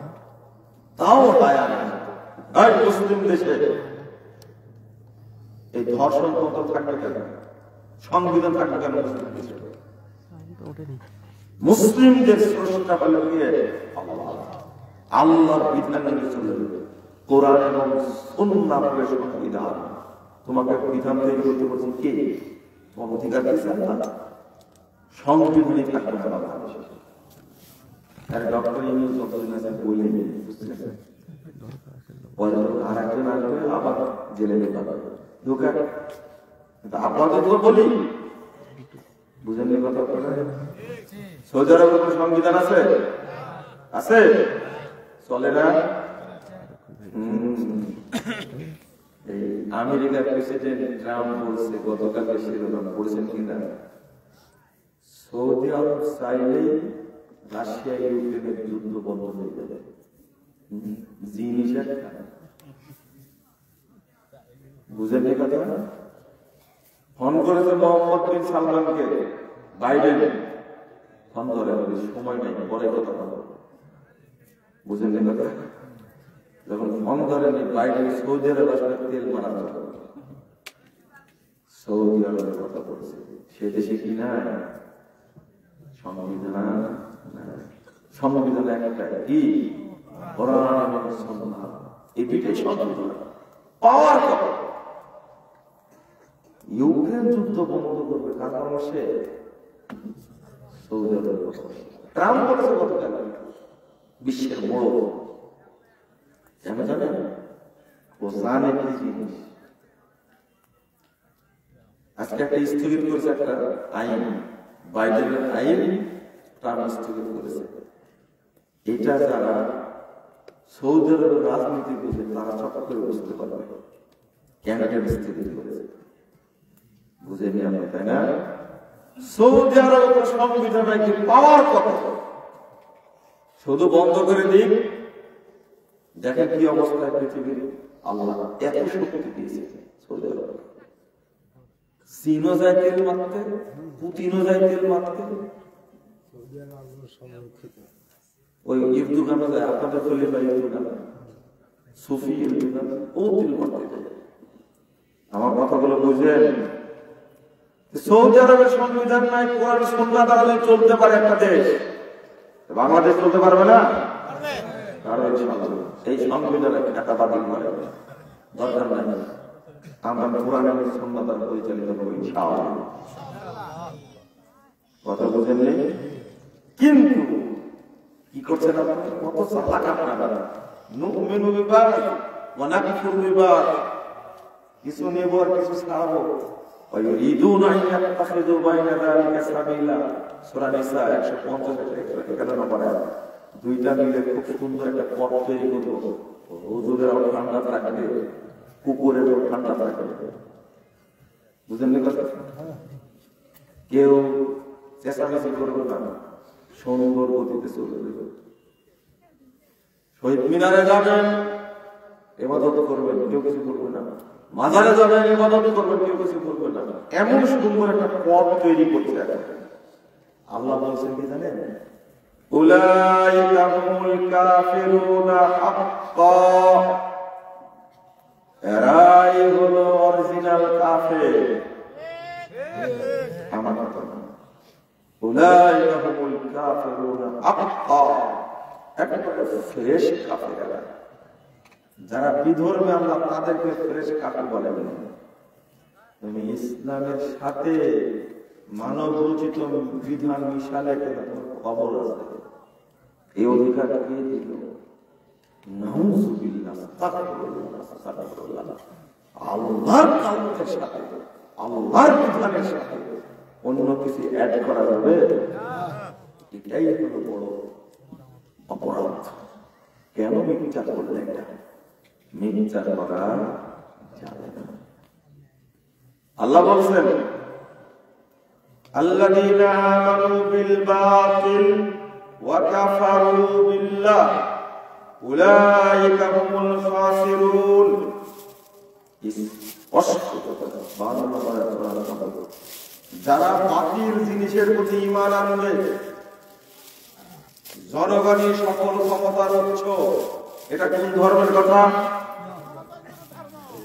Speaker 1: তাও হায়া নাই। মুসলিম দেশে এই ধর্ষণতন্ত্র থাকবে কেন? সংবিধান থাকবে কেন? মুসলিমদের স্রষ্টা হলো কে? আল্লাহর বিধান মেনে চলবে, কোরআন এবং সুন্নাহ হলো সংবিধান। তোমাকে বিধান তৈরি করতে বলছেন কে? তোমার অধিকার দিয়েছে আল্লাহ। সংবিধানে থাকবে না বাংলাদেশে। আর ডক্টর ইউনূস যতদিন আছে বইলে নেই, বুঝছেন? আর একজন আসবে আবার জেলে ঢোকা ঢোকা। আপাতত বলি, বুঝেন কথা? সৌদি আরবের কোন সংবিধান আছে? আছে? চলে না? এই আমেরিকার প্রেসিডেন্ট ট্রাম্প বলছে গতকালকে, শিরোনাম পড়েছেন কিনা, সৌদি আরব চাইলেই রাশিয়া ইউক্রেনের যুদ্ধ বন্ধ হয়ে যাবে। জিনিসের বুঝেন কথা? ফোন করেছে মোহাম্মদ বিন সালমানকে বাইডেন, ফোন ধরে সময় নেই, পরে কথা বলবো। বুঝেন কথা? যখন ফোন ধরেনি বাইডেন সৌদি আরব আসলে তেল মারা, সৌদি আরবের কথা বলছে। সে দেশে কি না সংবিধান? সংবিধান একটা কি কোরআন এবং সুন্নাহ, এই দুইটাই সংবিধান পাওয়ার কথা। ইউক্রেন যুদ্ধ বন্ধ করবে কার পরামর্শে? সৌদি আরবের পরামর্শে। ট্রাম্প বলেছে গতকাল বিশ্বের বড়, কেন জানেন? ও জানে কি জিনিস। আজকে একটা স্থগিত করেছে একটা আইন, বাইডেনের আইন ট্রাম্প স্থগিত করেছে। এটা যারা সৌদি আরবের রাজনীতি বুঝে তারা চট করে বুঝতে পারবে কেন স্থগিত করেছে। বুঝেনি আমরা, তাই না? সৌদি আরবের সংবিধান কি পাওয়ার কথা, শুধু বন্ধ করে দিক। দেখেন কি অবস্থায় পৃথিবীর। আল্লাহ এত শক্তি দিয়েছে সৌদি আরব। চীনও যায় তেল মারতে, পুতিনও যায় তেল মারতে, ওই ইরদোগানও যায়, আপনাদের খলিফা ইরদোগান, সুফি ইরদোগান, ও তেল মারতে যায়। আমার কথাগুলো বুঝেন? সৌদি আরবের সংবিধান নাই, কোরআন সুন্নাহ দ্বারা চলতে পারে একটা দেশ, বাংলাদেশ চলতে পারবে না? এই সংবিধানে একটা বাতিল করে দরকার নাই, আমরা কোরআন এবং সুন্নাহ দ্বারা পরিচালিত হবো ইনশাআল্লাহ। কথা বুঝেননি? কিন্তু কি করছেন আপনারা? কত চালাক আপনারা! নুমিনু বিবাদ ওয়া নাকফুরু বিবাদ, কিছু নেব আর কিছু ছাড়বো। ওয়ায়ুরিদুনা আন ইয়াত্তাখিযু বাইনা যালিকা সাবিলা, সূরা নিসা 150 নম্বর আয়াত। দুইটা মিলে খুব সুন্দর একটা পথ তৈরি করব। হুজুরেরও ঠান্ডা থাকবে, কুকুরেরও ঠান্ডা থাকবে। বুঝেননি কথা? কেউ চেঁচামেচি করবে না, সুন্দর গতিতে চলবে। শহীদ মিনারে যাবেন, ইবাদত করবেন, কেউ কিছু করবে না। মাজারে যাবেন, ইবাদত করবেন, কেউ কিছু করবে না। এমন সুন্দর একটা পথ তৈরি করছে আল্লাহ। বলছেন কি জানেন? উলাইকা হুমুল কাফিরুনা হাক্কান, এরাই হলো অরিজিনাল কাফের। আমার কথা না, উলাইকা হুমুল কাফিরুনা হাক্কান, একেবারে ফ্রেশ কাফের। যারা বিধর্মী আল্লাহ তাদেরকে ফ্রেশ কাফের বলে। তুমি ইসলামের সাথে মানব রচিত বিধান মিশালে খবর আছে, এই অধিকার কে দিল? নাউযুবিল্লাহ, আস্তাগফিরুল্লাহ। আল্লাহর কালামের সাথে, আল্লাহর বিধানের সাথে অন্য কিছু অ্যাড করা যাবে? এটাই হলো বড় অপরাধ। কেন মিথ্যাচার করলে? এটা মিথ্যাচার করা যাবে না। আল্লাহ বলছেন, আল্লাযীনা আমানু বিল বাতিল ওয়া কাফারু বিল্লাহ উলাইকা হুমুল খাসিরুন। যারা বাতিল জিনিসের প্রতি ঈমান আনবে, জনগণই সকল ক্ষমতার উৎস, এটা কোন ধর্মের কথা?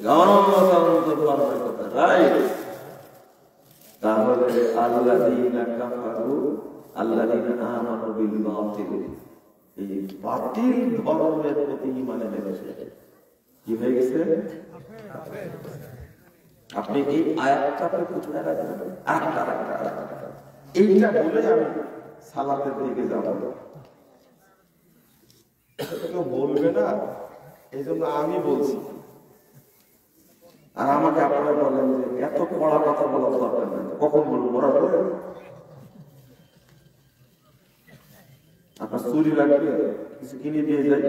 Speaker 1: গণতন্ত্র ধর্মের কথা, রাইট? তাহলে আল্লাযীনা কাফারু আল্লাযীনা আমানু বিল বাতিল, এই বাতিল ধর্মের প্রতি ঈমান এনেছে, কি হয়ে গেছে? আপনি এই আয়াতটাকে কোথায় রাখবেন? এইটা বলে আমি সালাতের দিকে যাব। কেউ বলবে না, এই জন্য আমি বলছি। আর আমাকে আপনারা বলেন যে এত পড়া কথা বলার দরকার নেই, কখন বলবো? মরার পরে? আপনার চুরি লাগবে, কিছু কিনে দিয়ে যাই,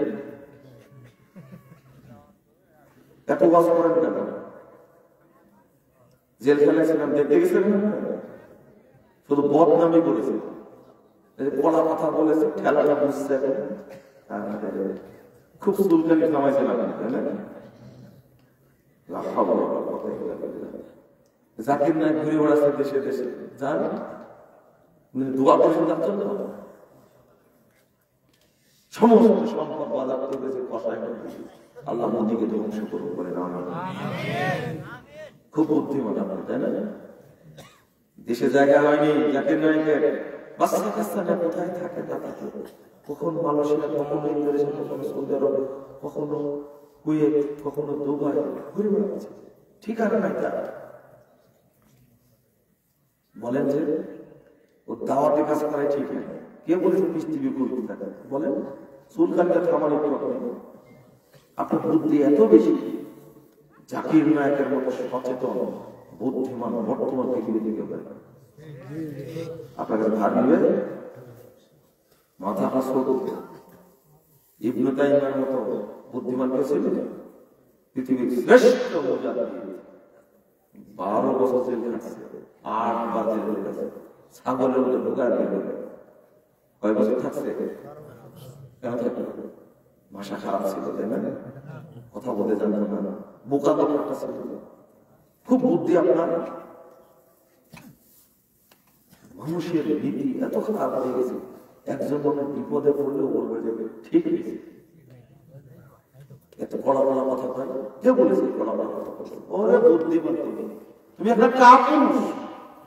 Speaker 1: এত ওয়াজ করেন কেন? জেলখানায় ছিলাম, দেখতে গেছেন, শুধু বদনামি করেছে, পড়া কথা বলেছে, খেলাটা বুঝছে, খুব চুলকানি থামাইছিলাম, তাই না? জাকির নায়ক ঘুরে বেড়াচ্ছে দেশে দেশে, যান দোয়া করছেন, যাচ্ছেন না? সমস্ত সম্পদ বাজার করেছে, কষায় আল্লাহ মোদীকে ধ্বংস করুন বলে না। খুব বুদ্ধিমান আপনার, তাই না? দেশে জায়গা হয়নি জাকির নায়কের, বাচ্চা কাচ্চাটা কোথায় থাকে না থাকে, কখন মালয়েশিয়া, কখনো ইন্দোনেশিয়া, কখনো সৌদি আরব, কখনো কুয়েত, কখনো দুবাই ঘুরে বেড়াচ্ছে, ঠিকানা নাই তার। বলেন যে ও দাওয়াতে কাজ করে, ঠিক নাই? কে বলেছে পৃথিবী ঘুরতে থাকে? বলেন চুলকানিটা থামার একটু আপনার বুদ্ধি এত বেশি, জাকির নায়কের মতো সচেতন বুদ্ধিমান বর্তমান পৃথিবী থেকে আপনাকে ধার নিবে, মাথা হাস করতে। ইবনে তাইমিয়ার মতো বুদ্ধিমান কে ছিল? পৃথিবীর শ্রেষ্ঠ মুজাদ্দিদ, 12 বছর জেল খাটছে, 8 বার জেল খাটছে, ছাগলের মতো ঢোকার দিল। কয় বছর থাকছে? কেন থাকবে? ভাষা খারাপ ছিল, তাই না? কথা বলতে জানতো না, বোকা তো একটা ছিল। খুব বুদ্ধি আপনার। মানুষের নীতি এত খারাপ হয়ে গেছে, একজন মনে বিপদে পড়লেও বলবে যে ঠিক আছে, এত কড়া কড়া কথা কয়, কে বলেছে কড়া কড়া কথা? ওরে বুদ্ধিমান তুমি, তুমি একটা কাপুরুষ,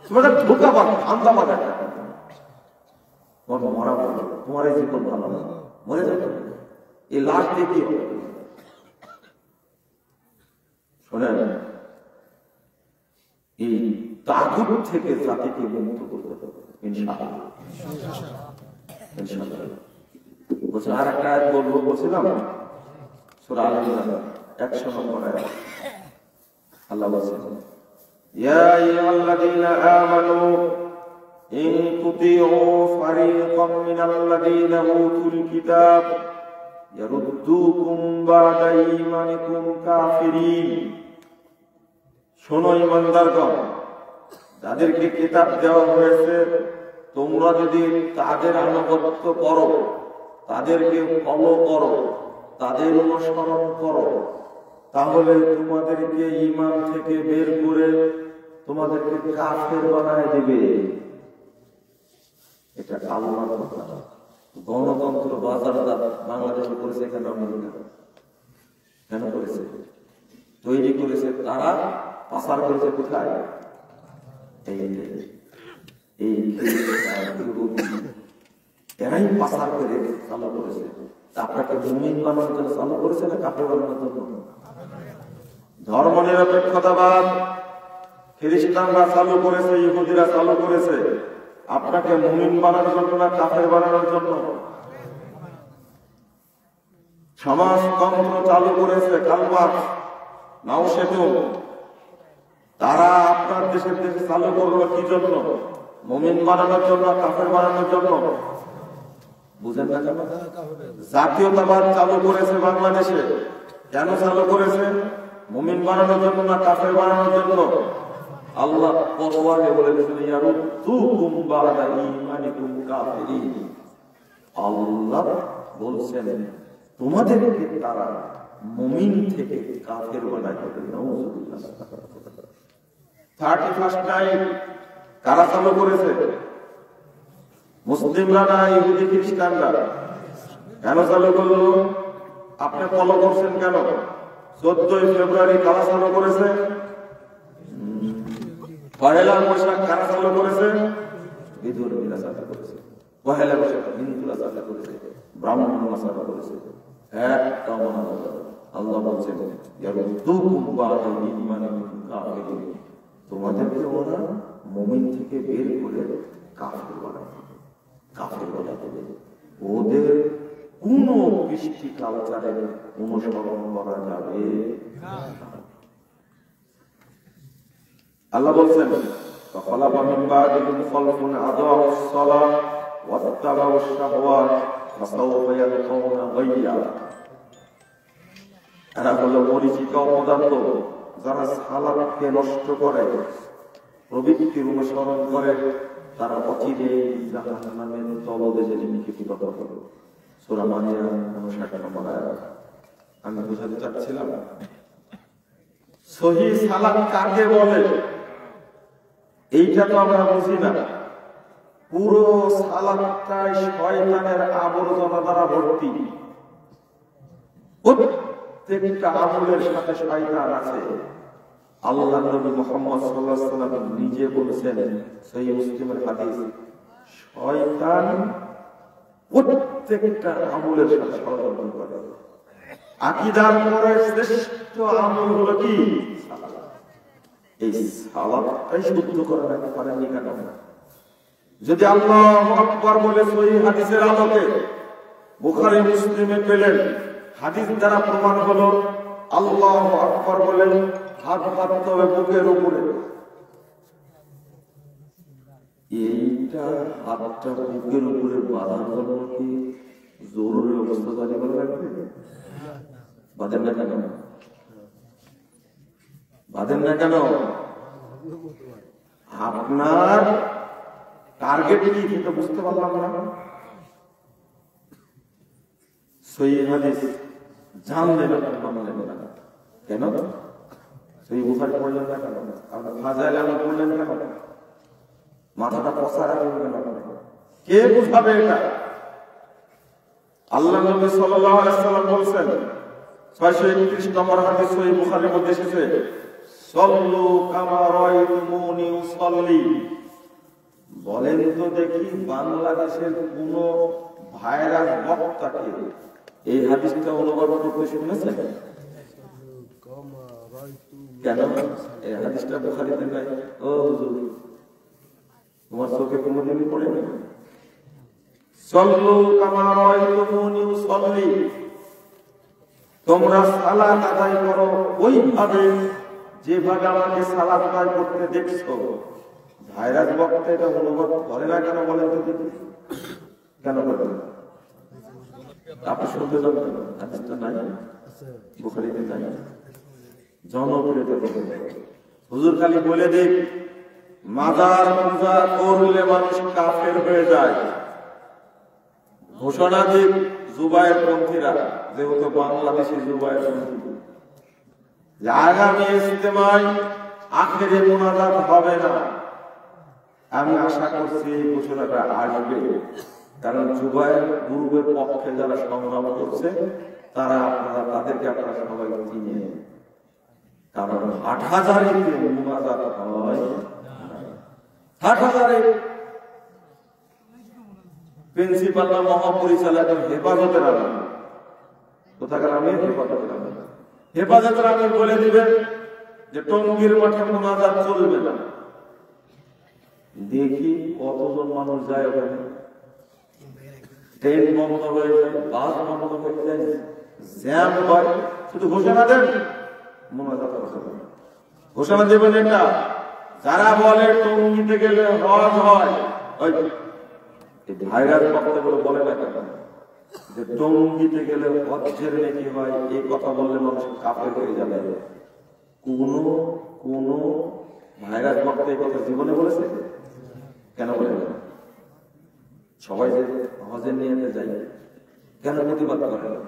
Speaker 1: তোমাদের ধোকাবাদ, ধান্দাবাদ একটা। মরা বলো, তোমার এই জীবন ভালো না, মরে যাবে। এই লাশ দিয়ে কি হবে? শোনেন, এই তাগুত থেকে জাতিকে মুক্ত করতে হবে ইনশাআল্লাহ। বলছেন আর একটা আয়াত বলবো, বলছিলাম সূরা আল-ইমরান 100 নম্বর আয়াত। আল্লাহ বলেন, ইয়া আইয়ুহাল্লাযীনা আমানু ইন তুতিউ ফারীকাম মিনাল্লাযীনা উতুল কিতাব ইয়ারুদ্দুকুম বা'দা ঈমানিকুম কাফিরিন। শোনো ঈমানদারগণ, যাদেরকে কিতাব দেওয়া হয়েছে তোমরা যদি তাদের আনুগত্য করো, তাদেরকে ফলো করো, তাদের অনুসরণ করো, তাহলে তোমাদেরকে ঈমান থেকে বের করে তোমাদেরকে কাফের বানায় দিবে। এটা আল্লাহর কথা। গণতন্ত্র বাজারজাত বাংলাদেশে করেছে কেন? কেন করেছে? তৈরি করেছে তারা, পাচার করেছে কোথায়? এরাই পাচার করে চালু করেছে। আপনাকে মুমিন বানানোর জন্য চালু করেছে না কাফের বানানোর জন্য? ধর্ম নিরপেক্ষতাবাদ খ্রিস্টানরা চালু করেছে, ইহুদিরা চালু করেছে। আপনাকে মুমিন বানানোর জন্য না কাফের বানানোর জন্য? সমাজতন্ত্র চালু করেছে কার্ল মার্কস, মাও সেতুং। তারা আপনার দেশের দেশে চালু করলো কি জন্য? মুমিন বানানোর জন্য, কাফের বানানোর জন্য? বুঝেন না কেন? জাতীয়তাবাদ চালু করেছে বাংলাদেশে, কেন চালু করেছে? মুমিন বানানোর জন্য না কাফের বানানোর জন্য? আল্লাহ কোরআনে বলেছেন, ইয়ারুদ্দুকুম বা'দা ঈমানিকুম কাফিরিন। আল্লাহ বলছেন তোমাদেরকে তারা মুমিন থেকে কাফের বানায় দেবে। নাউযুবিল্লাহ। 31st নাইট কারা চালু করেছে? মুসলিমরা না ইহুদি খ্রিস্টানরা? কেন চালু করলো? আপনি ফলো করছেন কেন? 14ই ফেব্রুয়ারি কারা চালু করেছে? পহেলা বৈশাখ কারা চালু করেছে? বিধর্মীরা চালু করেছে। পহেলা বৈশাখ হিন্দুরা চালু করেছে, ব্রাহ্মণরা চালু করেছে। একটা আল্লাহ বলছেন, ইয়ারুদ্দুকুম বা'দা ঈমানিকুম কাফিরিন। তোমাদেরকে ওরা মুমিন থেকে বের করে কাফের বানায় দেবে, কাফের বানায় দেবে। ওদের কোন কৃষ্টি কালচারের অনুসরণ করা যাবে না। আল্লাহ বলছেন, ফাখালাফা মিন বা'দিহিম খালফুন আদাউস সালাহ ওয়াত্তাবাউশ শাহওয়াত ফাসাউফা ইয়ালকাউনা গায়য়া। এরা হলো মরীচিকা অপদার্থ, যারা সালাতকে নষ্ট করে, প্রবৃত্তির অনুসরণ করে, তারা অচিরেই জাহান্নামের তলদেশে নিক্ষেপিত হবে। সূরা মারিয়াম 59 নম্বর আয়াত। আমি বুঝাতে চাচ্ছিলাম সহিহ সালাত কাকে বলে, এইটা তো আমরা বুঝি না। পুরো সালাতটাই শয়তানের আবর্জনা দ্বারা ভর্তি। প্রত্যেকটা আমলের সাথে শয়তান আছে। আল্লাহর নবী মুহাম্মদ সাল্লাল্লাহু আলাইহি ওয়াসাল্লাম নিজে বলেছেন, সহিহ মুসলিমের হাদিস, শয়তান প্রত্যেকটা আমলের সাথে ষড়যন্ত্র করে। আকীদার পরে শ্রেষ্ঠ আমল হলো কি? সালাত। এই সালাতটাই শুদ্ধ করে রাখতে পারেননি কেন? যদি আল্লাহু আকবার বলে সহিহ হাদিসের আলোকে বুখারী মুসলিমে পেলেন, হাদিস দ্বারা প্রমাণ হলো আল্লাহু আকবার বলেন হাত পাততে হবে বুকের উপরে। এইটা হাতটা বুকের উপরে বাঁধার জন্য কি জরুরি অবস্থা জারি করা লাগবে? বাঁধেন না কেন? বাঁধেন না কেন? আপনার টার্গেট কি সেটা বুঝতে পারলাম না। সহিহ হাদিস জানলেন মানলেন না কেন? সহিহ বুখারী পড়লেন না কেন? আপনার ফাজাইল আমল পড়লেন না কেন? মাথাটা পচা রাখবেন কেন? কে বুঝাবে এটা? আল্লাহ নবী সাল্লাল্লাহু আলাইহি ওয়াসাল্লাম বলেন, 631 নম্বর হাদিস সহিহ বুখারীর মধ্যে এসেছে, সল্লু কামা রাআইতুমুনি উসাল্লি। বলেন তো দেখি বাংলাদেশের কোন ভাইরাস বক্তাকে এই হাদিসটা অনুবাদ করতে শুনেছেন? কেন এই হাদিসটা বুখারীতে নাই? ও হুজুর, তোমার চোখে কোনোদিনই পড়ে না? সল্লু কামা রাআইতুমুনি উসাল্লি, তোমরা সালাত আদায় করো ওইভাবে যেভাবে আমাকে সালাত আদায় করতে দেখছো। ভাইরাস বক্তা এটা অনুবাদ করে না কেন বলেন তো দেখি? কেন করে না? আপনি শুনতে যাবেন হাদিসটা নাই, বুখারীতে নাই, জনপ্রিয়তা করবে। হুজুর খালি বলে দিক মাজার পূজা করলে মানুষ কাফের হয়ে যায়, ঘোষণা দিক জুবায়ের পন্থীরা, যেহেতু বাংলাদেশি জুবায়ের পন্থী, আগামী ইজতেমায় আখেরে মুনাজাত হবে না। আমি আশা করছি এই ঘোষণাটা আসবে, কারণ জুবায়ের গ্রুপের পক্ষে যারা সংগ্রাম করছে তারা তাদেরকে আপনারা সবাই চিনেন। কারণ ৮,০০০ মুনাজাত হয়, ৮,০০০ প্রিন্সিপাল বা মহাপরিচালক হেফাজতের আমির, কোথাকার আমির? হেফাজতের আমির। হেফাজতের আমির বলে দিবেন যে টঙ্গীর মাঠে মুনাজাত চলবে না। দেখি কতজন মানুষ যায় ওখানে, ট্রেন বন্ধ হয়ে যায়, বাস বন্ধ হয়ে যায়, জ্যাম হয়। শুধু ঘোষণা দেন, মুনাজাত করবেন। ঘোষণা দেবেন এটা যারা বলে টঙ্গীতে গেলে হজ হয়, ওই ভাইরাস বক্তাগুলো বলে না কেন যে টঙ্গীতে গেলে হজ্জের নেকি হয়? এই কথা বললে মানুষ কাফের হয়ে যাবে। কোন ভাইরাস বক্তা এই কথা জীবনে বলেছে? কেন বলে না? সবাই যে হজের নিয়ে যায়, কেন প্রতিবাদ করে না?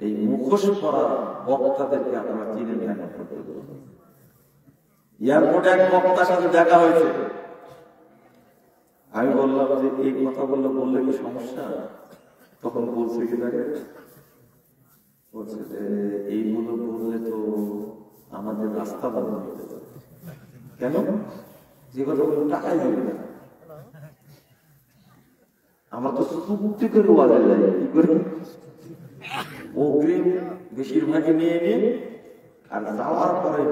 Speaker 1: এই মুখোশ পরা বক্তাদেরকে আপনারা চিনেন কেন? এয়ারপোর্টে এক বক্তার সাথে দেখা হয়েছে, আমি বললাম যে এই কথা বললে কি সমস্যা? তখন বলছে কি জানে, বলছে যে এইগুলো বললে তো আমাদের রাস্তা বন্ধ হয়ে যাবে। কেন? যে কথা বললে টাকাই দেবে না। আমরা তো চুক্তি করে ওয়াজে যাই, কি করে অগ্রিম বেশিরভাগই নিয়ে নিই আর যাওয়ার পরে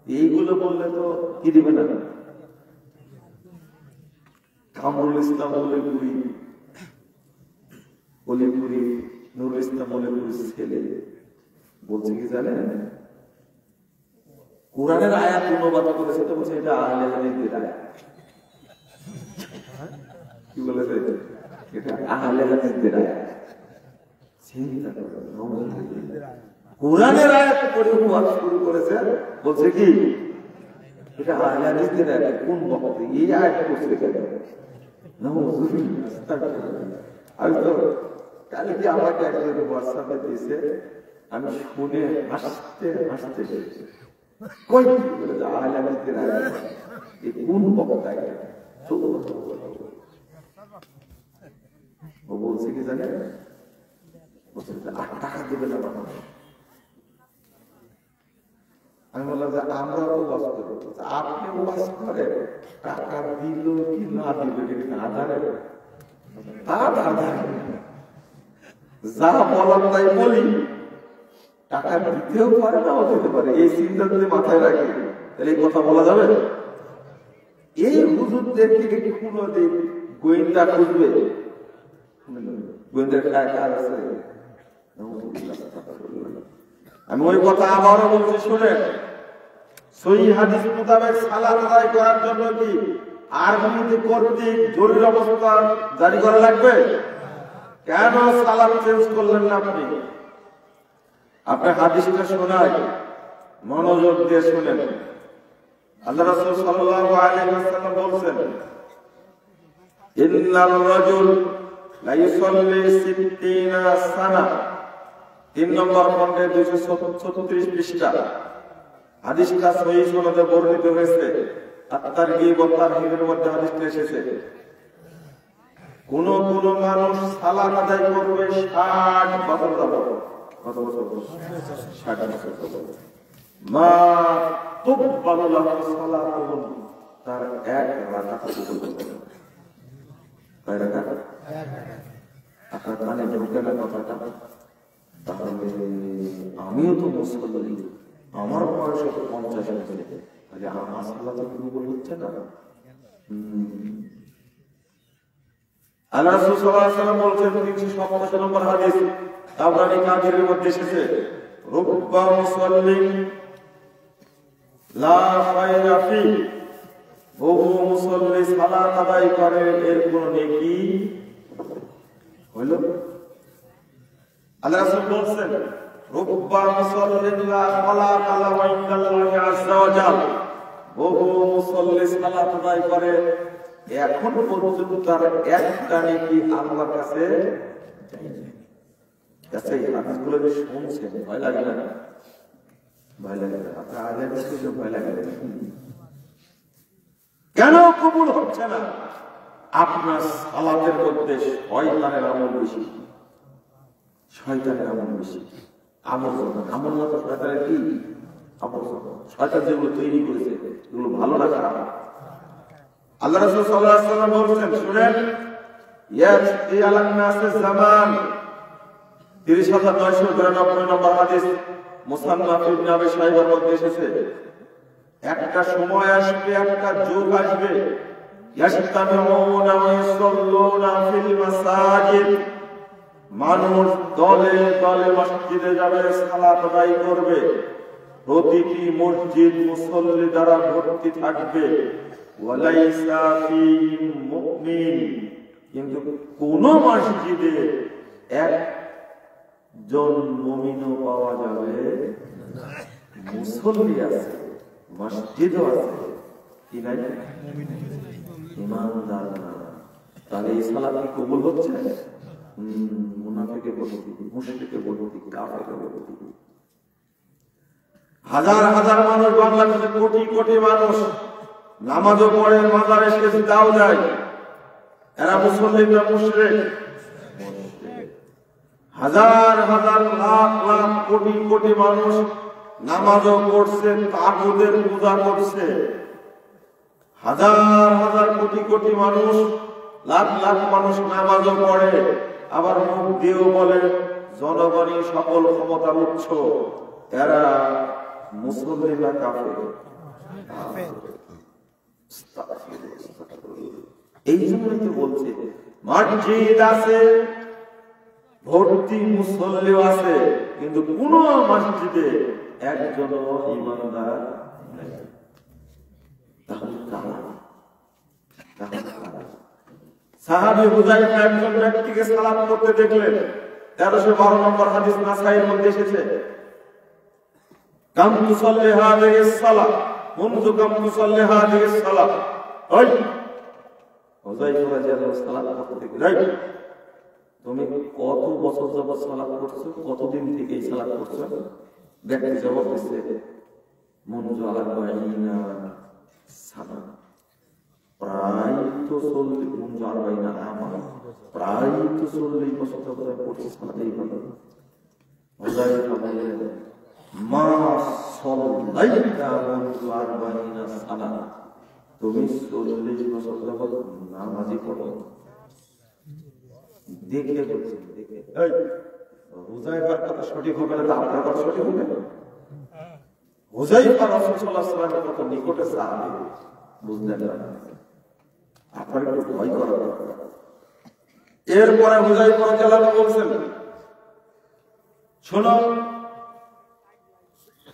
Speaker 1: এইগুলো বললে তো কি দিবে না। কামরুল ইসলাম অলিপুরি নুরুল ইসলাম অলিপুরির ছেলে বলছে কি জানেন, কোরআনের আয়াত অনুবাদ করেছে তো বলছে এটা আহলে হাদিসদের আয়াত। কি বলেছে? এটা আহলে হাদিসদের আয়াত। চিন্তা করুন, কোরআনের আয়াত পড়ে ওয়াজ শুরু করেছে, বলছে কি এটা আহলে হাদিসদের আয়াত। কোন বক্তা এই আয়াত পড়ছে কেন? আমি তো কালকে আমাকে একজন হোয়াটসঅ্যাপে দিয়েছে, আমি শুনে হাসতে হাসতে কোন বক্তা ও বলছে কি জানে, 8 টাকা দেবে না মানুষ। আমি বললাম যে আমরা তো ওয়াজ করবো, আপনি ওয়াজ করেন, টাকা দিল কি না দিল আধারে যা বলার তাই বলি, টাকা দিতেও পারে না দিতে পারে। এই চিন্তা যদি মাথায় রাখি তাহলে এই কথা বলা যাবে। এই হুজুরদের থেকে কোনদিন গোয়েন্দা খুঁজবে? গোয়েন্দার কাজ আছে? আমি ওই কথা আবারও বলছি, শুনেন, সহিহ হাদিস মোতাবেক সালাত আদায় করার জন্য কি আর্মিতে কর্তৃক জরুরি অবস্থা জারি করা লাগবে? কেন সালাত চেঞ্জ করলেন না আপনি? আপনার হাদিসটা শোনায়, মনোযোগ দিয়ে শুনেন। আল্লাহ রাসূল সাল্লাল্লাহু আলাইহি ওয়াসাল্লাম বলেন, ইন্নার রাজুল লা ইউসাল্লি 60 সানা। 3 নম্বর খণ্ডে 236 পৃষ্ঠা। হাদিসটা সহিহ সনদে বর্ণিত হয়েছে। আত-তারগীব ওয়া তারহিবের মধ্যে হাদিসটা এসেছে। কোন মানুষ সালাত আদায় করবে 60 বছর যাবত। কত বছর? 60 বছর যাবত। মা তুকবালু লাহু সালাতুন, তার এক রাকাত কবুল হবে না। কয় রাকাত? আপনার কানে ঢোকে না কথাটা? তাহলে আমিও তো মুসল্লি, আমার বয়স 50 হয়েছে, তাহলে আমার সালাত কবুল হচ্ছে না? আল্লাহ রাসূল সাল্লাল্লাহু আলাইহি ওয়াসাল্লাম বলছেন 387 নম্বর হাদিস তাবরানী কাবীরের মধ্যে এসেছে, রুব্বা মুসাল্লিন লা খায়রা ফি, বহু মুসল্লি সালাত আদায় করে এর কোনো নেকি হইল। আল্লাহ রাসূল বলছেন রুব্বা মুসাল্লিন লা খালাকা লাহু ইনদাল্লাহি আযজা ওয়া জাল্লা, বহু মুসল্লি সালাত আদায় করে এখন পর্যন্ত তার একটা নেকি আল্লাহর কাছে যায়নি। আচ্ছা, এই হাদিসগুলো যে শুনছেন ভয় লাগে না? ভয় লাগে না? আপনার আগে থেকে ভয় লাগে না? কেন কবুল হচ্ছে না? আপনার সালাতের মধ্যে শয়তানের আমল বেশি, শয়তানের আমল বেশি। আমল না তো শয়তানের কি আমল? শয়তান যেগুলো তৈরি করেছে এগুলো ভালো না খারাপ? আল্লাহ রাসূল সাল্লাল্লাহু আলাইহি ওয়াসাল্লাম বলেছেন, শুনেন, ইয়াতি আলান নাসিস জামান, 30993 নম্বর হাদিস মুসান্নাফ ইবনে আবি শাইবার মধ্যে এসেছে, একটা সময় আসবে, একটা যুগ আসবে, ইয়াসতামিউনা ওয়া ইউসাল্লুনা ফিল মাসাজিদ, মানুষ দলে দলে মসজিদে যাবে, সালাত আদায় করবে, প্রতিটি মসজিদ মুসল্লি দ্বারা ভর্তি থাকবে, ওয়ালাইসা ফীহিম মুমিন, কিন্তু কোন মসজিদে একজন মুমিনও পাওয়া যাবে না। মুসল্লি আছে, মসজিদও আছে, কি নাই? ঈমানদার না। তাহলে এই সালাত কি কবুল হচ্ছে? মুনাফিকের ভর্তি, মুশরিকের ভর্তি, কাফেরের ভর্তি। হাজার হাজার মানুষ, বাংলাদেশে কোটি কোটি মানুষ নামাজও পড়ে, মাজারে সিজদাও দেয়, এরা মুসল্লি না মুশরিক? হাজার হাজার লাখ লাখ কোটি কোটি মানুষ নামাজও পড়ছে, তাগুতের পূজা করছে, হাজার হাজার কোটি কোটি মানুষ, লাখ লাখ মানুষ নামাজও পড়ে, আবার মুখ দিয়েও বলে জনগণই সকল ক্ষমতার উৎস, এরা মুসলিম না কাফের? এই জন্যই তো বলছে মসজিদ আছে, ভর্তি মুসল্লিও আছে, কিন্তু কোন মসজিদে একজনও ঈমানদার নেই। তাহলে কারা? সাহাবী হুযায়ফা একজন ব্যক্তিকে সালাত করতে দেখলেন, 1312 নম্বর হাদিস নাসাইর মধ্যে এসেছে, কাম তুসাল্লি হাযিহিস সালাত মুনযু কাম তুসাল্লি হাযিহিস সালাত, ওই হুযায়ফা রাদিয়াল্লাহু সালাত করতে গেলেন, তুমি কত বছর যাবত সালাত করছো, কতদিন থেকে এই সালাত করছো? ব্যক্তি জবাব দিচ্ছে মুনযু আরবাঈনা সানা, প্রায় তো 40, মুনযু আরবাঈনা আমা, প্রায় তো 40 বছর যাবত করছি সালাতেই ভালো। হুযায়ফা বললেন মা সাল্লাইতা মুনযু আরবাঈনা সানা, তুমি 40 বছর যাবত নামাজই পড়ো। দেখে বলছেন, দেখে এই হুযায়ফার কথা সঠিক হবে না, আপনার কথা সঠিক হবে না? হুযায়ফা রাসূল সাল্লাল্লাহু আলাইহি ওয়াসাল্লামের কত নিকটে সাহাবী, বুঝলেন না? আপনার একটু ভয় করা দরকার। এরপরে হুযায়ফা রাদিয়াল্লাহু আনহু বলছেন, শোনো,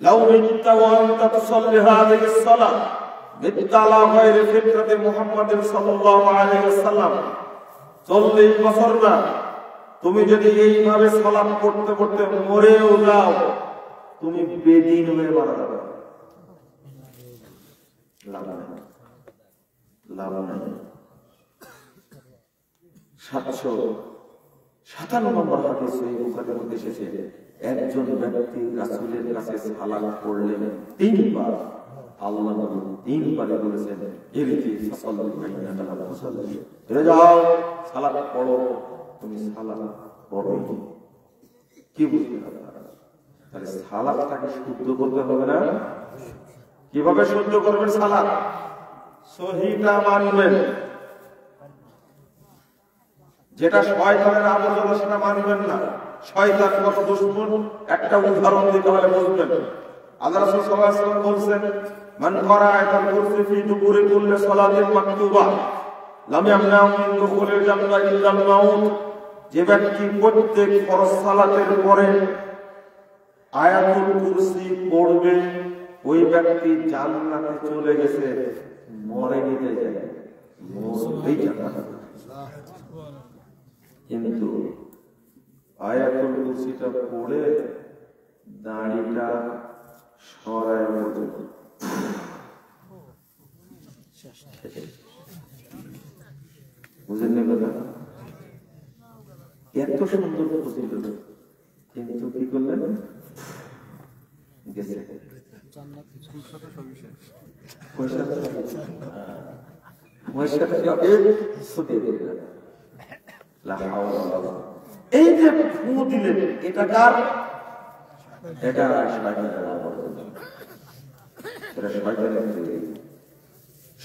Speaker 1: লাউ মিত্তা ওয়া আনতা তুসাল্লি হাযিহিস সালাত মিত্তা আলা গায়রি ফিতরাতি মুহাম্মাদিন সাল্লাল্লাহু আলাইহি ওয়াসাল্লাম, 40 বছর না, তুমি যদি এইভাবে সালাত পড়তে পড়তে মরেও যাও, তুমি বেদিন হয়ে মারা যাবে, লাভ নাই, লাভ নাই। 757 নম্বর হাদিস এই বুখারীর মধ্যে এসেছে, একজন ব্যক্তি রাসূলের কাছে সালাত পড়লেন 3 বার, আল্লাহ নবী 3 বারে বলেছেন ইরজি ফাসাল্লি বাইনাকা লা তুসাল্লি, চলে যাও সালাত পড়ো, তুমি সালাত পড়ো। কি বুঝলেন আপনারা? তাহলে সালাতটাকে শুদ্ধ করতে হবে না? কিভাবে শুদ্ধ করবেন সালাত? সহিটা মানবেন, যেটা শয়তানের আবর্জনা সেটা মানবেন না। শয়তান কত দুশমন একটা উদাহরণ দিতে হলে বুঝবেন। আল্লাহ রাসূল সাল্লাল্লাহু আলাইহি ওয়াসাল্লাম বলেন, মান ক্বারা আয়াতাল কুরসি ফি দুবুরি কুল্লি সালাতিন মাকতুবা লাম ইয়ামনাউ মিন দুখুলিল জান্নাতি ইল্লাল মাউত। যে ব্যক্তি প্রত্যেক ফরজ সালাতের পরে আয়াতুল কুরসি পড়বে, ওই ব্যক্তি জান্নাতে চলে গেছে, মরেনি যায়, মরবেই জান্নাতে। কিন্তু আয়াতুল কুরসিটা পড়ে দাড়িটা সরায় মতো বুঝেন না কথা? এত সুন্দর ফজিলত, কিন্তু কি করলেন? গেছে এই যে ফু দিলেন, এটা কার? এটা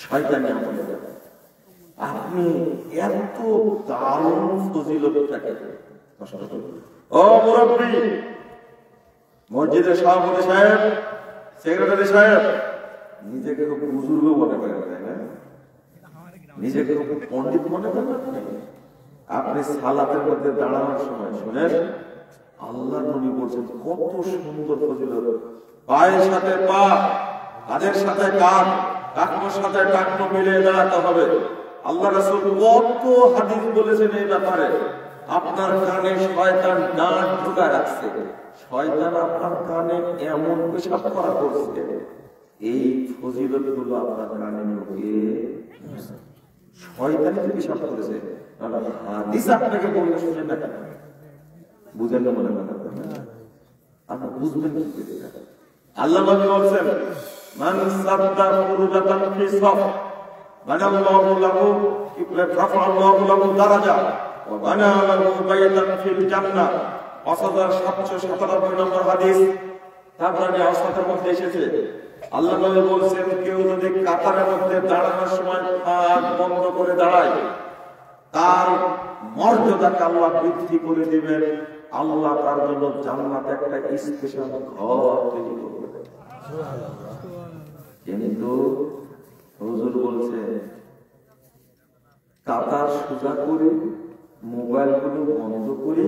Speaker 1: শয়তানি আমল। আপনি এত দারুণ ফজিলতটাকে নষ্ট করবেন। ও মুরব্বী, মসজিদের সভাপতি সাহেব, সেক্রেটারি সাহেব, নিজেকে খুব বুজুর্গ মনে করেন, তাই না? নিজেকে খুব পণ্ডিত মনে করেন। আপনি সালাতের মধ্যে দাঁড়ানোর সময় শুনেন আল্লাহ নবী বলছেন কত সুন্দর ফজিলত। পায়ের সাথে পা, কাঁধের সাথে কাঁধ, টাকনোর সাথে টাকনো মিলিয়ে দাঁড়াতে হবে। আল্লাহ রাসূল কত হাদিস বলেছেন এই ব্যাপারে। আপনার কানে শয়তান নাক ঢুকায় রাখছে, শয়তান আপনার কানে এমন পেশাব করা করছে, এই ফজিলত গুলো আপনার কানে ঢুকে শয়তানি পেশাব করেছে। হাদিস আপনাকে বললে শুনে না, বুঝেন না মনে মনে আপনি বুঝবেন কি? আল্লাহ নবী বলেন, মান সাদ্দা ফুরুজাতান ফি সাফ বানাল্লাহু লাহু রাফাআল্লাহু লাহু দারাজা ওয়া বানা লাহু বাইতান ফিল জান্নাহ। 5797 নম্বর হাদিস তাবরানী আওসাতের মধ্যে এসেছে। আল্লাহ নবী বলেন, কেউ যদি কাতারের মধ্যে দাঁড়ানোর সময় হাত বন্ধ করে দাঁড়ায়, তার মর্যাদাকে আল্লাহ বৃদ্ধি করে দিবেন। আল্লাহ তার জন্য জান্নাতে একটা স্পেশাল ঘর তৈরি করবেন। কিন্তু হুজুর বলছে কাতার সোজা করে মোবাইল গুলো বন্ধ করে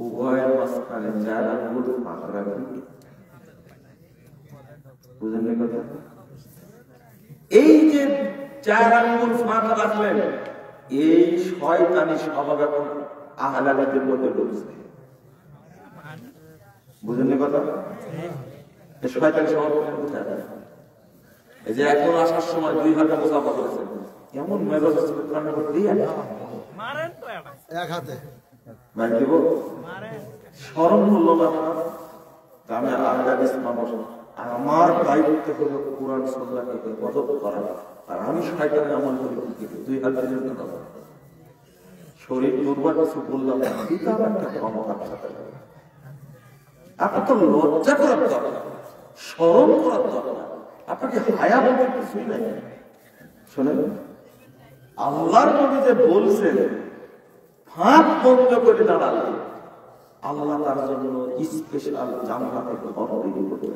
Speaker 1: উভয়ের মাঝখানে 4 আঙ্গুল ফাঁক রাখি। বুঝলেন না কথা? এই যে 4 আঙ্গুল ফাঁক রাখলেন, এই শয়তানি স্বভাব এখন আহলাদের মধ্যে ঢুকছে। বুঝলেন কথা? শয়তানি স্বভাব কোথায়? এই যে এখন আসার সময় 2 ঘন্টা মুসাফা করেছেন, এমন মেজাজ কান্না করতে মারেন তো এক হাতে মার দিব, শরম হলো না আপনার? আমি আহলাদিস মানুষ, আমার দায়িত্ব হলো কোরআন সুন্নাহকে কদর করা, আর আমি শয়তানের আমল করি 2 হাতের জন্য না। শরীর দুর্বল কিছু বললাম, কিতাব একটা ক্ষমতা সাথে আপনার তো লজ্জা করার দরকার, শরম করার দরকার, আপনাকে হায়া বলতে কিছুই নাই। শোনেন, আল্লাহর নবী যে বলছেন ফাঁক বন্ধ করে দাঁড়ালে আল্লাহ তার জন্য স্পেশাল জান্নাতে ঘর তৈরি করবেন।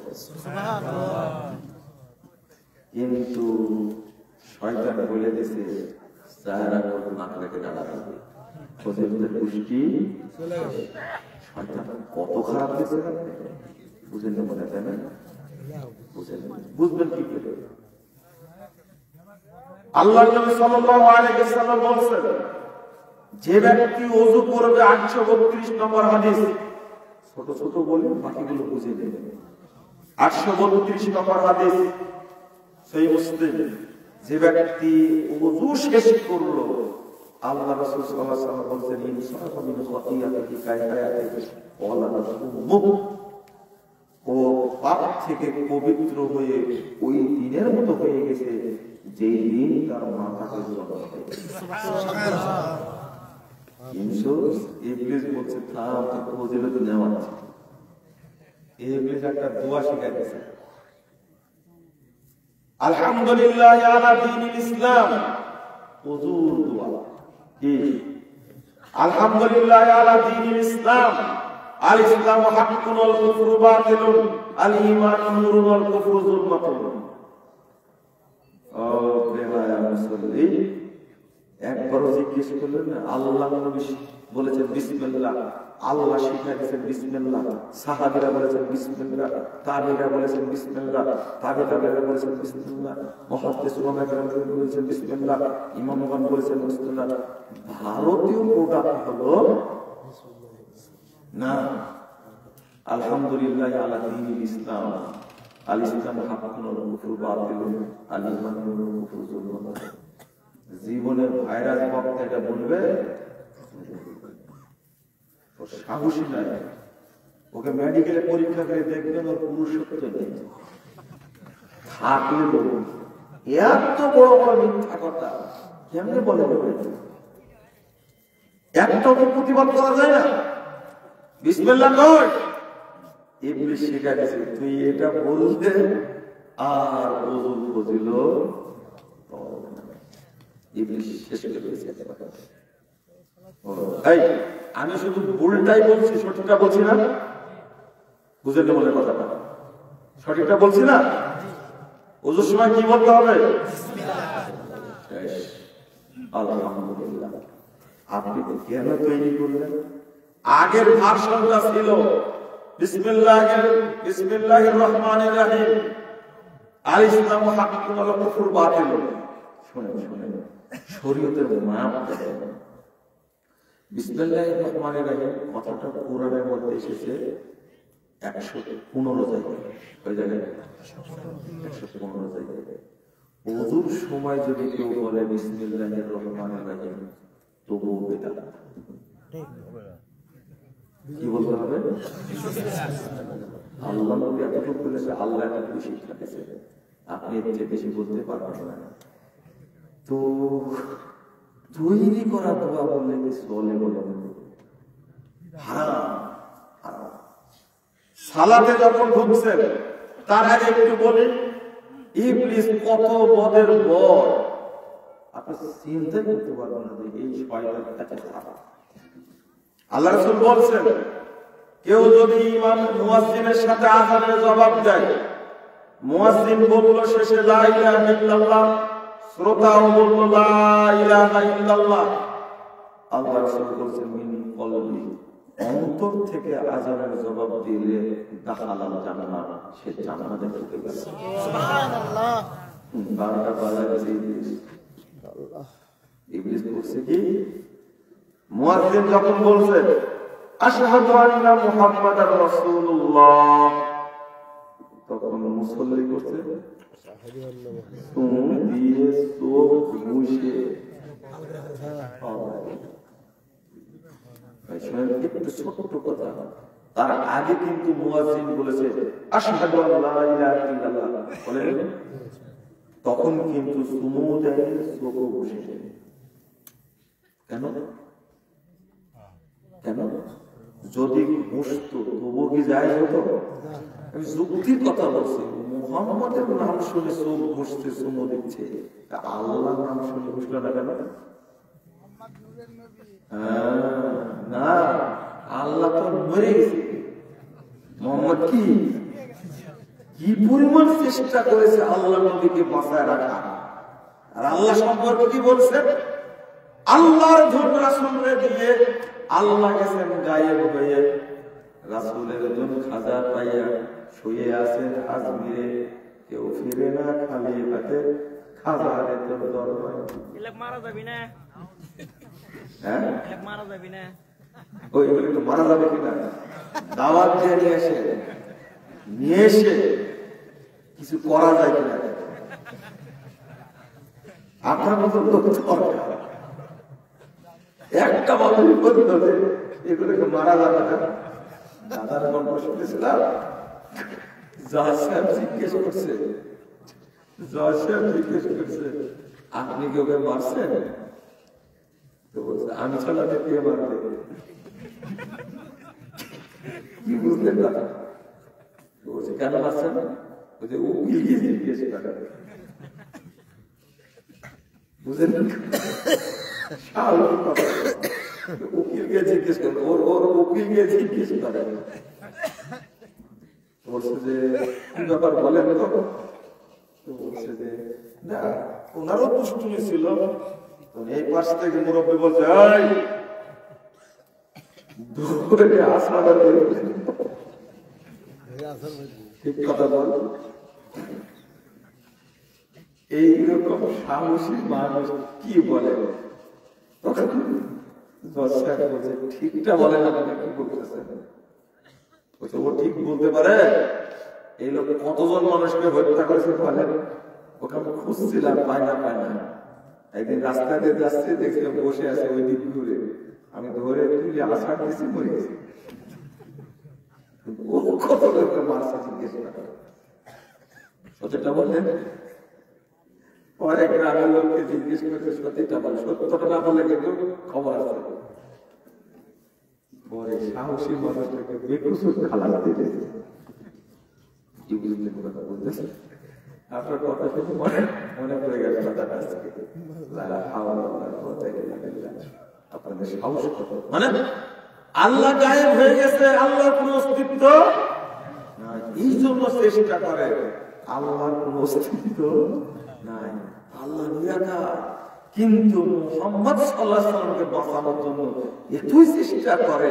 Speaker 1: কিন্তু শয়তান বলে দিয়েছে যারা নাক রেখে দাঁড়াবে ফজিলতের পুষ্টি চলে গেছে। শয়তান কত খারাপ দিয়েছে বুঝেন না মনে হয় না? বুঝবেন কি করে? আল্লাহর নবী সাল্লাল্লাহু আলাইহি ওয়াসাল্লাম বলেছেন, যে ব্যক্তি ওযু করবে, 832 নম্বর হাদিস, ছোট ছোট বলি বাকিগুলো বুঝিয়ে দেবেন। 832 নম্বর হাদিস সহিহ মুসলিম, যে ব্যক্তি ওযু শেষ করলো, আল্লাহ রাসূল সাল্লাল্লাহু আলাইহি ওয়াসাল্লাম বলেছেন, ইনসাফা মিন খাতিয়াতিহি কায়াতিহি ওয়ালা তাসুমু, ও পাপ থেকে পবিত্র হয়ে ওই দিনের মতো হয়ে গেছে যে দিন তার মাথাকে জড়ো হয়। সুবহানাল্লাহ। কিন্তু ইবলিস বলছে থাম, ফজিলত নেওয়া আছে,
Speaker 2: ইবলিস একটা দোয়া শিখাই দিয়েছে, আলহামদুলিল্লাহ আলা দীনিল ইসলাম, হুজুর দোয়া কি আলহামদুলিল্লাহ আলা দীনিল ইসলাম, আল ইসলামু হাক্কুন ওয়াল কুফরু বাতিলুন, আল ঈমানু নূরুন ওয়াল কুফরু যুলমাতুন। ও বেহায়া মুসল্লি, একবারও জিজ্ঞেস করলেন না আল্লাহ নবী বলেছেন বিসমিল্লাহ, আল্লাহ শিখাই দিয়েছেন বিসমিল্লাহ, সাহাবীরা বলেছেন বিসমিল্লাহ, তাবিঈরা বলেছেন বিসমিল্লাহ, তাবিঈরা বলেছেন বিসমিল্লাহ, মুহাদ্দিস উলামা কেরাম বলেছেন বিসমিল্লাহ, ইমামগণ বলেছেন বিসমিল্লাহ। ভারতীয় প্রোডাক্ট হলো না আলহামদুলিল্লাহ আলা দীনিল ইসলাম, আল ইসলাম হাক্কুন ওয়াল কুফরু বাতিলুন, আল ঈমানু নূরুন ওয়াল কুফরু যুলমাতুন। জীবনের ভাইরাস বক্তা এটা বলবে, সাহসী নাই। ওকে মেডিকেলে পরীক্ষা করে দেখবেন ওর পুরুষত্ব নেই, থাকলে বলুন এত বড় বড় মিথ্যা কথা কেমনে বলে একটা প্রতিবাদ করা যায় না। বিসমিল্লাহ কর, ইবলিস শিখা গেছে তুই এটা বলতে আর ওযু বুঝিল ইবলিস শেষ করে দিয়েছে। এই আমি শুধু ভুলটাই বলছি, সঠিকটা বলছি না, বুঝলেন মনে কথাটা, সঠিকটা বলছি না। ওযুর সময় কি বলতে হবে? আলহামদুলিল্লাহ। আপনি কেন তৈরি করলেন? আগের ভাষণটা ছিল বিসমিল্লাহির রহমানির রহিম, আল ইসলামু হাক্কুন ওয়াল কুফরু বাতিলুন। শুনেন শুনেন, শরীয়তের মাপ দেখেন। বিসমিল্লাহির রহমানির রহিম কথাটা কোরআনের মধ্যে এসেছে 115 জায়গায়। কয় জায়গায়? 115 জায়গায়। ওযুর সময় যদি কেউ বলে বিসমিল্লাহির রহমানির রহিম, তবুও বেদাত। কি বলতে হবে? আল্লাহ নবী এতটুকু বলেছে, আল্লাহ এতটুকু শিক্ষা দিয়েছে, আপনি এর চেয়ে বেশি বলতে পারবেন না। তো তৈরি করা দোয়া বললে চলে বলে হারাম হারাম। সালাতে যখন ঢুকছেন তার আগে একটু বলি, ইবলিস কত বদের বর আপনি চিন্তা করতে পারবেন না যে এই শয়তান এত খারাপ। আল্লাহ রাসূল বলছেন, কেউ যদি ইমাম মুয়াজ্জিনের সাথে আযানের জবাব দেয়, মুয়াজ্জিন বলল শেষে লা ইলাহা ইল্লাল্লাহ, শ্রোতাও বলল লা ইলাহা ইল্লাল্লাহ, আল্লাহ রাসূল বলছেন মিন কলবি, অন্তর থেকে আযানের জবাব দিলে দাখালাল জান্নাহ, সে জান্নাতে ঢুকে গেল। সুবহানাল্লাহ। বারটা বাজাচ্ছে ইবলিস। আল্লাহ, ইবলিস বলছে কি, মুয়াজ্জিন যখন বলছে আশহাদু আন্না মুহাম্মাদার রাসূলুল্লাহ, তখন মুসল্লি করছে তুমি দিয়ে চোখ মুছে। একটু ছোট্ট কথা, তার আগে কিন্তু মুয়াজ্জিন বলেছে আশহাদু আল্লা ইলাহা ইল্লাল্লাহ, বলেন তখন কিন্তু সুমু দেয়, চোখ বসে। কেন? কেন? যদি ঘুষতো তবু কি যায় হতো? আমি যুক্তির কথা বলছি। মুহাম্মাদের নাম শুনে চোখ ঘুষতে চুমু দিচ্ছে, আল্লাহর নাম শুনে ঘুষলো না কেন? না, আল্লাহ তো মরে গেছে। মোহাম্মদ কি কি পরিমাণ চেষ্টা করেছে আল্লাহ নবীকে বাঁচায় রাখা। আর আল্লাহ সম্পর্কে কি বলছেন? আল্লাহর ধন রাসূলের দিয়ে আল্লাহ গেছেন গায়েব হয়ে, রাসূলের ধন খাজা পাইয়া শুয়ে আছেন আজমিরে, কেউ ফিরে না খালি হাতে, খাজারে তোর দরবারে। এলাক মারা যাবি না? হ্যাঁ, এলাক মারা যাবি না? ওই বলে তো মারা যাবে কিনা, দাওয়াত দিয়ে নিয়ে এসে কিছু করা যায় কিনা আপনার মতো লোক দরকার। একটা বছরই করতে হবে, এগুলোকে মারা যাবে না। দাদার গল্প শুনেছিলাম, জজ সাহেব জিজ্ঞেস করছে, আপনি কি ওকে মারছেন? তো বলছে আমি ছাড়াতে কে মারবে? কি বুঝলেন না? বলছে কেন মারছেন? বলছে উকিলকে জিজ্ঞেস করে। বুঝলেন? উকিলকে জিজ্ঞেস করে, ওর উকিলকে জিজ্ঞেস করে। বলছে যে কি ব্যাপার বলেন তো? বলছে যে না, ওনারও দুষ্টুমি ছিল। এই পাশ থেকে মুরব্বী বলছে ঠিক কথা বল। এইরকম সাহসী মানুষ কি বলে? ঠিকটা বলে না, কি বলতেছেন? ও ঠিক বলতে পারে? এই লোক কতজন মানুষকে হত্যা করেছে বলেন? ওকে আমি খুঁজছিলাম, পায় না। একদিন রাস্তা দিয়ে যাচ্ছে, দেখছিলাম বসে আছে ওই দিক ঘুরে, আমি ধরে তুলে আশা দিয়েছি, মরে গেছি। ও কত লোককে মারছে জিজ্ঞেস করে। সত্যটা বললেন? পরে গ্রামের লোককে জিজ্ঞেস করতে সত্যিটা বলে, সত্যটা না বলে কিন্তু খবর আছে। পরে সাহসী মানুষটাকে বেকুসুর খালা দিতে বলতেছে। আপনার কথা শুনে মনে পড়ে গেল কথাটা আজকে। আপনাদের সাহস কত! মানে আল্লাহ গায়েব হয়ে গেছে, আল্লাহর কোন অস্তিত্ব নাই, এই জন্য চেষ্টা করে। আল্লাহর কোন অস্তিত্ব নাই, আল্লাহ নিরাকার, কিন্তু মুহাম্মদ সাল্লাল্লাহু আলাইহি ওয়াসাল্লামকে বাঁচানোর জন্য এতই চেষ্টা করে।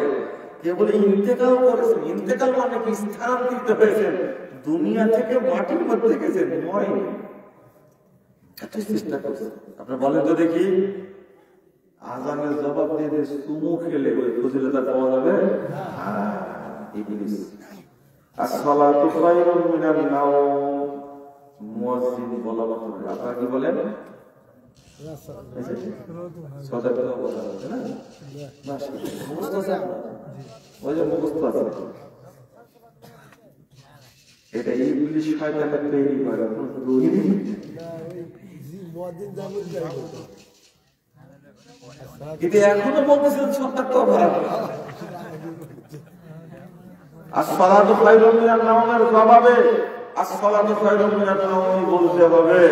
Speaker 2: কেবল ইন্তেকাল করেছেন, ইন্তেকাল মানে কি স্থানান্তরিত হয়েছেন, দুনিয়া থেকে মাটির মধ্যে গেছেন, এতই চেষ্টা করছেন। আপনারা বলেন তো দেখি, আযানের জবাব দিয়ে সুমু খেলে ওই ফজিলত পাওয়া যাবে? ইবলিস আসসালাতু খায়রুম মিনান নাওম, মুয়াজ্জিন বলা মাত্র আপনারা কি বলেন? এটা ইবলিস শয়তানের তৈরি করে। কিন্তু এখনো বলতেছেন সত্য খারাপ। আসসালাতু খায়রুম মিনান নাওমের জবাবে আসসালাতু খায়রুম মিনান নাওম বলতে হবে।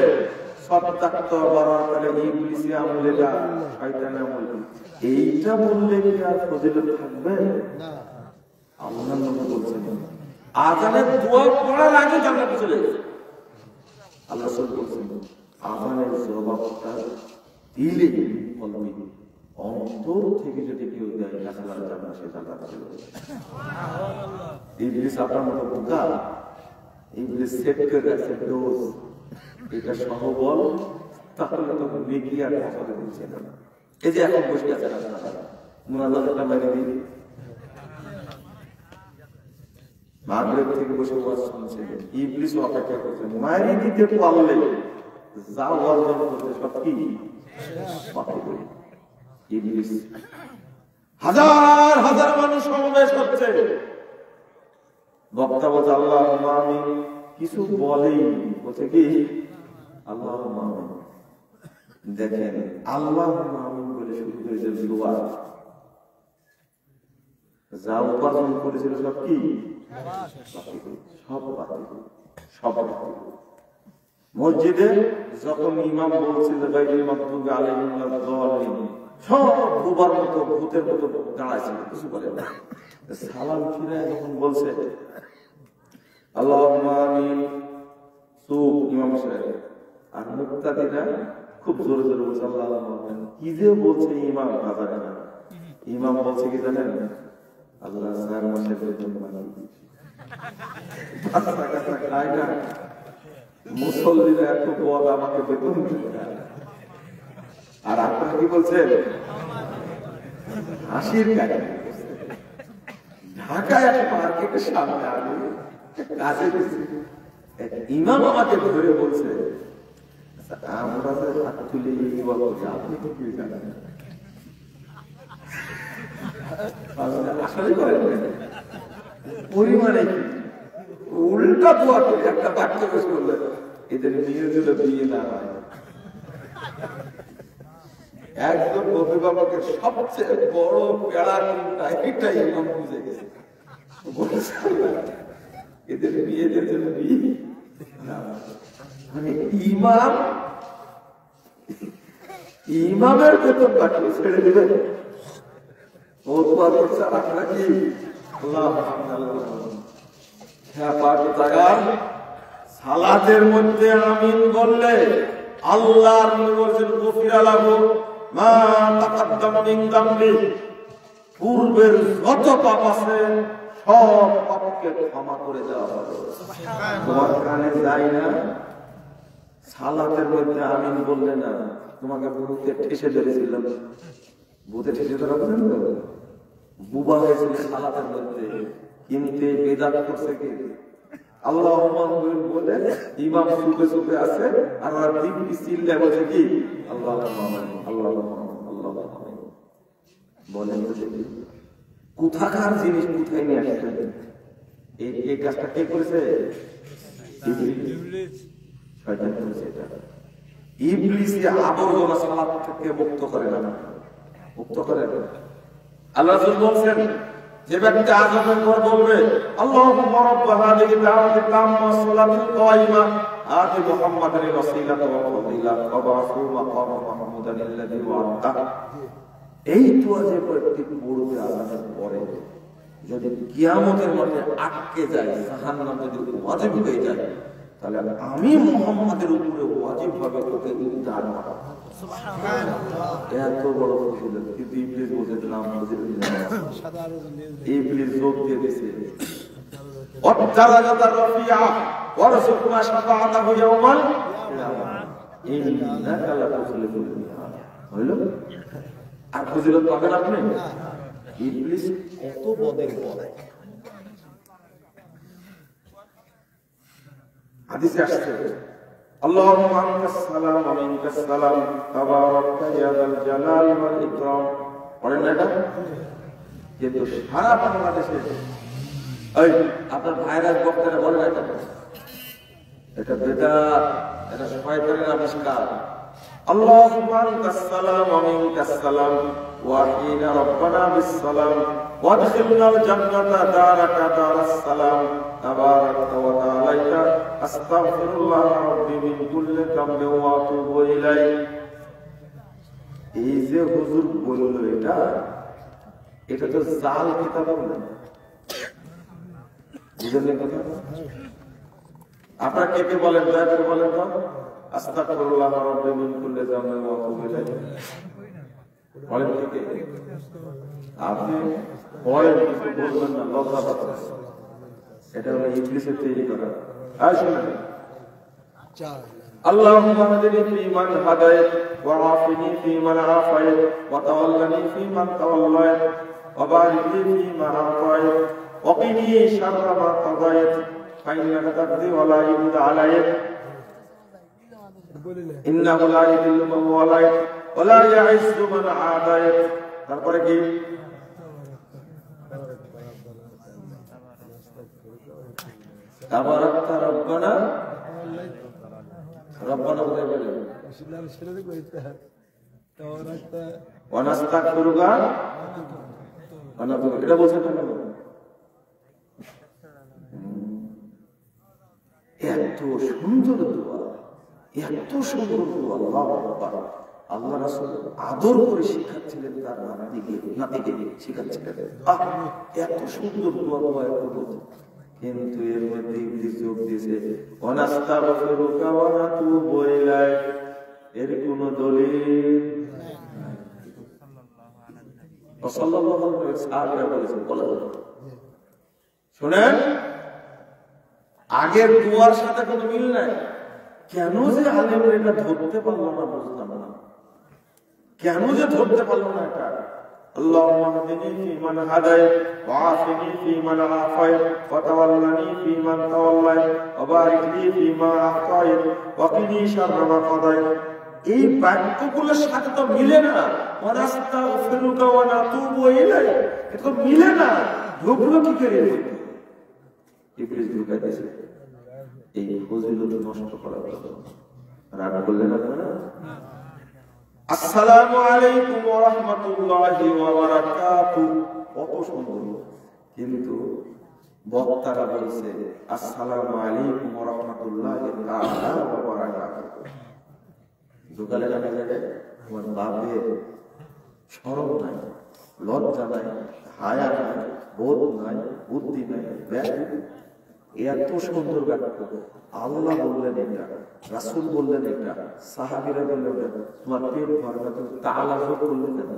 Speaker 2: সত্যাক্ত বরাবর ইবলিসি আমলেরা শয়তানের আমল, এইটা বললে কি আর ফজিলত থাকবে? না। আল্লাহ নবী বলছেন আযানের দোয়া পড়ার আগে জান্নাতে চলে যাবে। আল্লাহ রাসূল বলছেন আযানের জবাবটা দিলে বলবি অন্তর থেকে যদি কেউ দেয় আল্লাহ জান্নাত সে জান্নাতে চলে যাবে। সুবহানাল্লাহ। ইবলিস আপনার মতো বোকা, ইবলিস সেট করে রাখছে ডোজ, এটা সহ বল, তাহলে তো নেকি আর ফসলে দিচ্ছে না। এই যে এখন বসে আছে মুনাজাতটা মেনে দিই, মাগরিব থেকে বসে ওয়াজ শুনছে, ইবলিস অপেক্ষা করছে, মারি দিতে পারলে যা অর্জন করতে সব কি ইবলিস। হাজার হাজার মানুষ সমাবেশ করছে, বক্তা বলছে আল্লাহুম্মা আমিন, কিছু বলেই বলছে কি আল্লাহুম্মা আমিন। দেখেন আল্লাহুম্মা আমিন বলে শুরু করেছে দোয়া, যা উপার্জন করেছিল সব কি সব মসজিদে যখন ইমাম বলছিল গায়রুল মাগদুবি আলাইহিম ওয়ালাদ-দাল্লিন, সব বুবার মতো ভূতের মতো দাঁড়াইছিল, কিছু বলে না। সালাম ফিরে যখন বলছে আল্লাহুম্মা আমিন, চুপ ইমাম সাহেব, আর মুক্তাদিরা খুব জোরে জোরে বলছে আল্লাহুম্মা আমিন। কি যে বলছে ইমাম বাজারে না, ইমাম বলছে কি জানেন, আল্লাহ স্যার মাসের বেতন বাড়িয়ে খায় না, মুসল্লিরা এত বল আমাকে বেতন দিবে না। আর আপনারা কি বলছেন? হাসির কাহিনী। ঢাকায় একটা মার্কেটের সামনে আমি কাজে গেছি, ইমাম আমাকে ধরে বলছে আমরা যে হাত তুলে এই বল করছি, আপনি তো কি জানেন? আসলে করেন পরিমাণে কি উল্টা দোয়া করে একটা বাক্য পেশ করলে এদের বিয়ে দিলে বিয়ে না হয়। একজন অভিভাবকের সবচেয়ে বড় পেড়া কোনটা, এটাই ইমাম বুঝে গেছে। এদের বিয়েদের জন্য বিয়ে মানে ইমামের বেতন বাকি ছেড়ে দেবে ও তোমার করছে আপনারা কি সালাতের মধ্যে আমিন বললে আল্লাহর নবী বলেছেন গফিরা লাহু মা তাকাদ্দাম মিন যামবি, পূর্বের যত পাপ আছে সব পাপকে ক্ষমা করে দেওয়া হবে। তোমার কানে যায় না, সালাতের মধ্যে আমিন বললে না, তোমাকে বুকে ঠেসে ধরেছিলাম, বুকে ঠেসে ধরা বলেন তো, বুবা হয়েছিল সালাতের মধ্যে, কিন্তু বেদাত করছে কি আল্লাহুম্মা বলে ইমাম সুবে সুবে আছে আর ওরা দিব্যি চিল্লে বলছে কি আল্লাহুম্মা আল্লাহুম্মা আল্লাহুম্মা বলেন তো দেখি কোথাকার জিনিস কোথায় নিয়ে আসছে? এই কাজটা কে করেছে? ইবলিস। শয়তান করেছে এটা। ইবলিস আবর্জনা সালাত থেকে মুক্ত করে না, মুক্ত করে না। আল্লাহ রাসূল বলেন যে ব্যক্তি আযানের পর বলবে আল্লাহুম্মা রাব্ব হাযিহি দাওয়াতি তাম্মা সালাতিল কায়িমা আতি মুহাম্মাদান রাসূলাতা ওয়া ফাদিলা ওয়া বা'থু মাকামা মাহমুদান আল্লাযী ওয়া'আতা, এই দোয়া যে ব্যক্তি পড়বে আযানের পরে যদি কিয়ামতের মাঠে আটকে যায়, জাহান্নাম যদি ওয়াজিব হয়ে যায়, তাহলে আমি মুহাম্মাদের উপরে ওয়াজিব হবে তোকে উদ্ধার করা। সুবহানাল্লাহ, এত বড় ফজিলত। কিন্তু ইবলিস বলেছিলাম ইবলিস যোগ দিয়ে দিয়েছে ওয়াদারাজাতার রাফিয়া ওয়ারযুকনা শাফাআতাহু ইয়াওমাল কিয়ামাহ ইন্নাকা লাতুফলিহুল মিআদ। হইল? আর ফজিলত পাবেন আপনি? ইবলিস কত বদের বদ। হাদিসে আসছে আল্লাহুম্মা আনতাস সালাম ওয়া মিনকাস সালাম তাবারাকতা ইয়া যাল জালাল ওয়াল ইকরাম। পড়েন না এটা? কিন্তু সারা বাংলাদেশে এই আপনার ভাইরাস বক্তারা বলেন এটা বেদাত, এটা শয়তানের আবিষ্কার। আল্লাহুম্মা আনতাস সালাম ওয়া মিনকাস সালাম ওয়া হিনা রাব্বানা বিস সালাম ওয়াদখিলনাল জান্নাতা দারাকা দারাস সালাম তাবারাকতা ওয়া তাআলাইতা আস্তাগফিরুল্লাহ রাব্বি মিন কুল্লি যামবি ওয়া আতুবু ইলাইহি। এই যে হুজুর বলল এটা তো জাল কিতাব না, বুঝলেন কথা? আপনারা কে কে বলেন, দয়া করে বলেন তো আস্তাগফিরুল্লাহ রাব্বি মিন কুল্লি যামবি ওয়া আতুবু ইলাইহি বলেন কে? আপনি বলেন, কিছু বলবেন না, লজ্জা পাচ্ছে। এটা হলো ইবলিসের তৈরি করা। আর শুনুন আল্লাহুম্মা হাদিনি ফীমান হাদায়াত ওয়া আফিনি ফীমান আফায়াত ওয়া তাওয়াল্লানি ফীমান তাওয়াল্লায়াত ওয়া বারিক লি ফীমা আ'তায়াত ওয়া কিনি শাররা মা কাদায়াত ফাইন্নাকা তাকদি ওয়া লা ইউদা আলাইক ইন্নাহু লা ইয়াযিল্লু মান ওয়ালাইত ওয়া লা ইয়া'ইজ্জু মান আদায়াত। তারপরে কি তাবারাকতা রব্বানা রব্বানা বলে বলে ওয়া নাস্তাগফিরুকা ওয়া নাতুবু, এটা বলছেন না কেন? এত সুন্দর দোয়া, এত সুন্দর দোয়া, আল্লাহু আকবার। আল্লাহ রাসূল আদর করে শিখাচ্ছিলেন, তার নাতিকে শিখাচ্ছিলেন। এত সুন্দর দোয়া করতে, কিন্তু এর মধ্যে ইবলিস যোগ দিয়েছে ওয়া নাস্তাগফিরুকা ওয়া নাতুবু ইলাইক। এর কোনো দলিল নাই। সাল্লাল্লাহু আলাইহি ওয়াসাল্লাম বলেছেন, শুনেন, আগের দুয়ার সাথে কোনো মিল নাই। কেন যে আলেমরা এটা ধরতে পারলো না বুঝলাম না, কেন যে ধরতে পারলো না এটা। আল্লাহুম্মা হাদিনি ফীমান হাদায়াত ওয়া আফিনি ফীমান আফায়াত ওয়া তাওয়াল্লানি ফীমান তাওয়াল্লায়াত ওয়া বারিক লি ফীমা আ'তায়াত ওয়া কিনি শাররা মা কাদায়াত। এই বাক্যগুলোর সাথে তো মিলে না। ওয়া নাস্তাগফিরুকা ওয়া নাতুবু ইলাইক, এটা তো মিলে না। ঢুকলো কি করে? ইবলিস ঢুকাই দিয়েছে এই ফজিলত নষ্ট করার জন্য। রাগ করলেন আপনারা? আসসালামু আলাইকুম ওয়া রাহমাতুল্লাহি ওয়া বারাকাতুহু, কত সুন্দর। কিন্তু বক্তারা বলছে আসসালামু আলাইকুম ওয়া রাহমাতুল্লাহি তাআলা ওয়া বারাকাতুহু। দোকানে গেলে আমার বাপের শরম নাই, লজ্জা নাই, হায়া নাই, বোধ নাই, বুদ্ধি নাই, এত সুন্দর বাক্য। আল্লাহ বললেন এটা, রাসূল বললেন এটা, সাহাবীরা বললেন এটা, তোমার পেট ভরবে না, তুমি তাআলা বললেন না।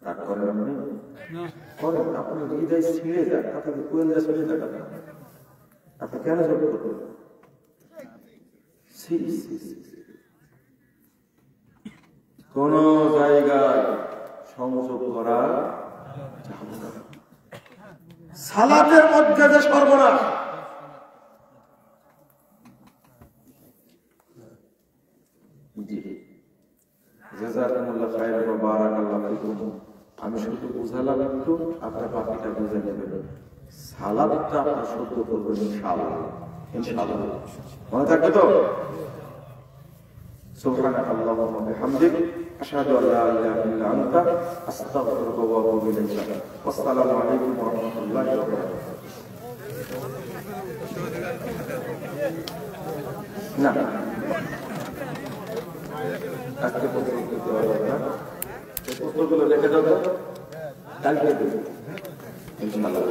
Speaker 2: রাগ করেন আপনি? করেন, আপনার হৃদয় ছিঁড়ে যায়, আপনাকে কোয়েলদা ছিঁড়ে যায়, আপনি কেন যোগ করবেন? কোন জায়গায় সংযোগ করা যাবে না। সালাতের মধ্যে যে সর্বনাশ, জি জাযাকুমুল্লাহু খায়রান ওয়া বারাকাল্লাহু ফিকুম। আমি শুধু বুঝালাম একটু, আপনার বাকিটা বুঝে নেবেন। সালাতটা আপনার শুদ্ধ করবেন ইনশাআল্লাহ, ইনশাআল্লাহ। মনে থাকবে তো? সুবহানাল্লাহি ওয়া বিহামদিহি আশহাদু আল্লা ইলাহা ইল্লা আনতা আস্তাগফিরুকা ওয়া আতুবু ইলাইক। আসসালামু আলাইকুম ওয়া রাহমাতুল্লাহি ওয়া বারাকাতুহু। না আজকে পর্যন্ত দেওয়া যাবে না, এই পত্রগুলো রেখে দেবো, কালকে দেবো ইনশাআল্লাহ।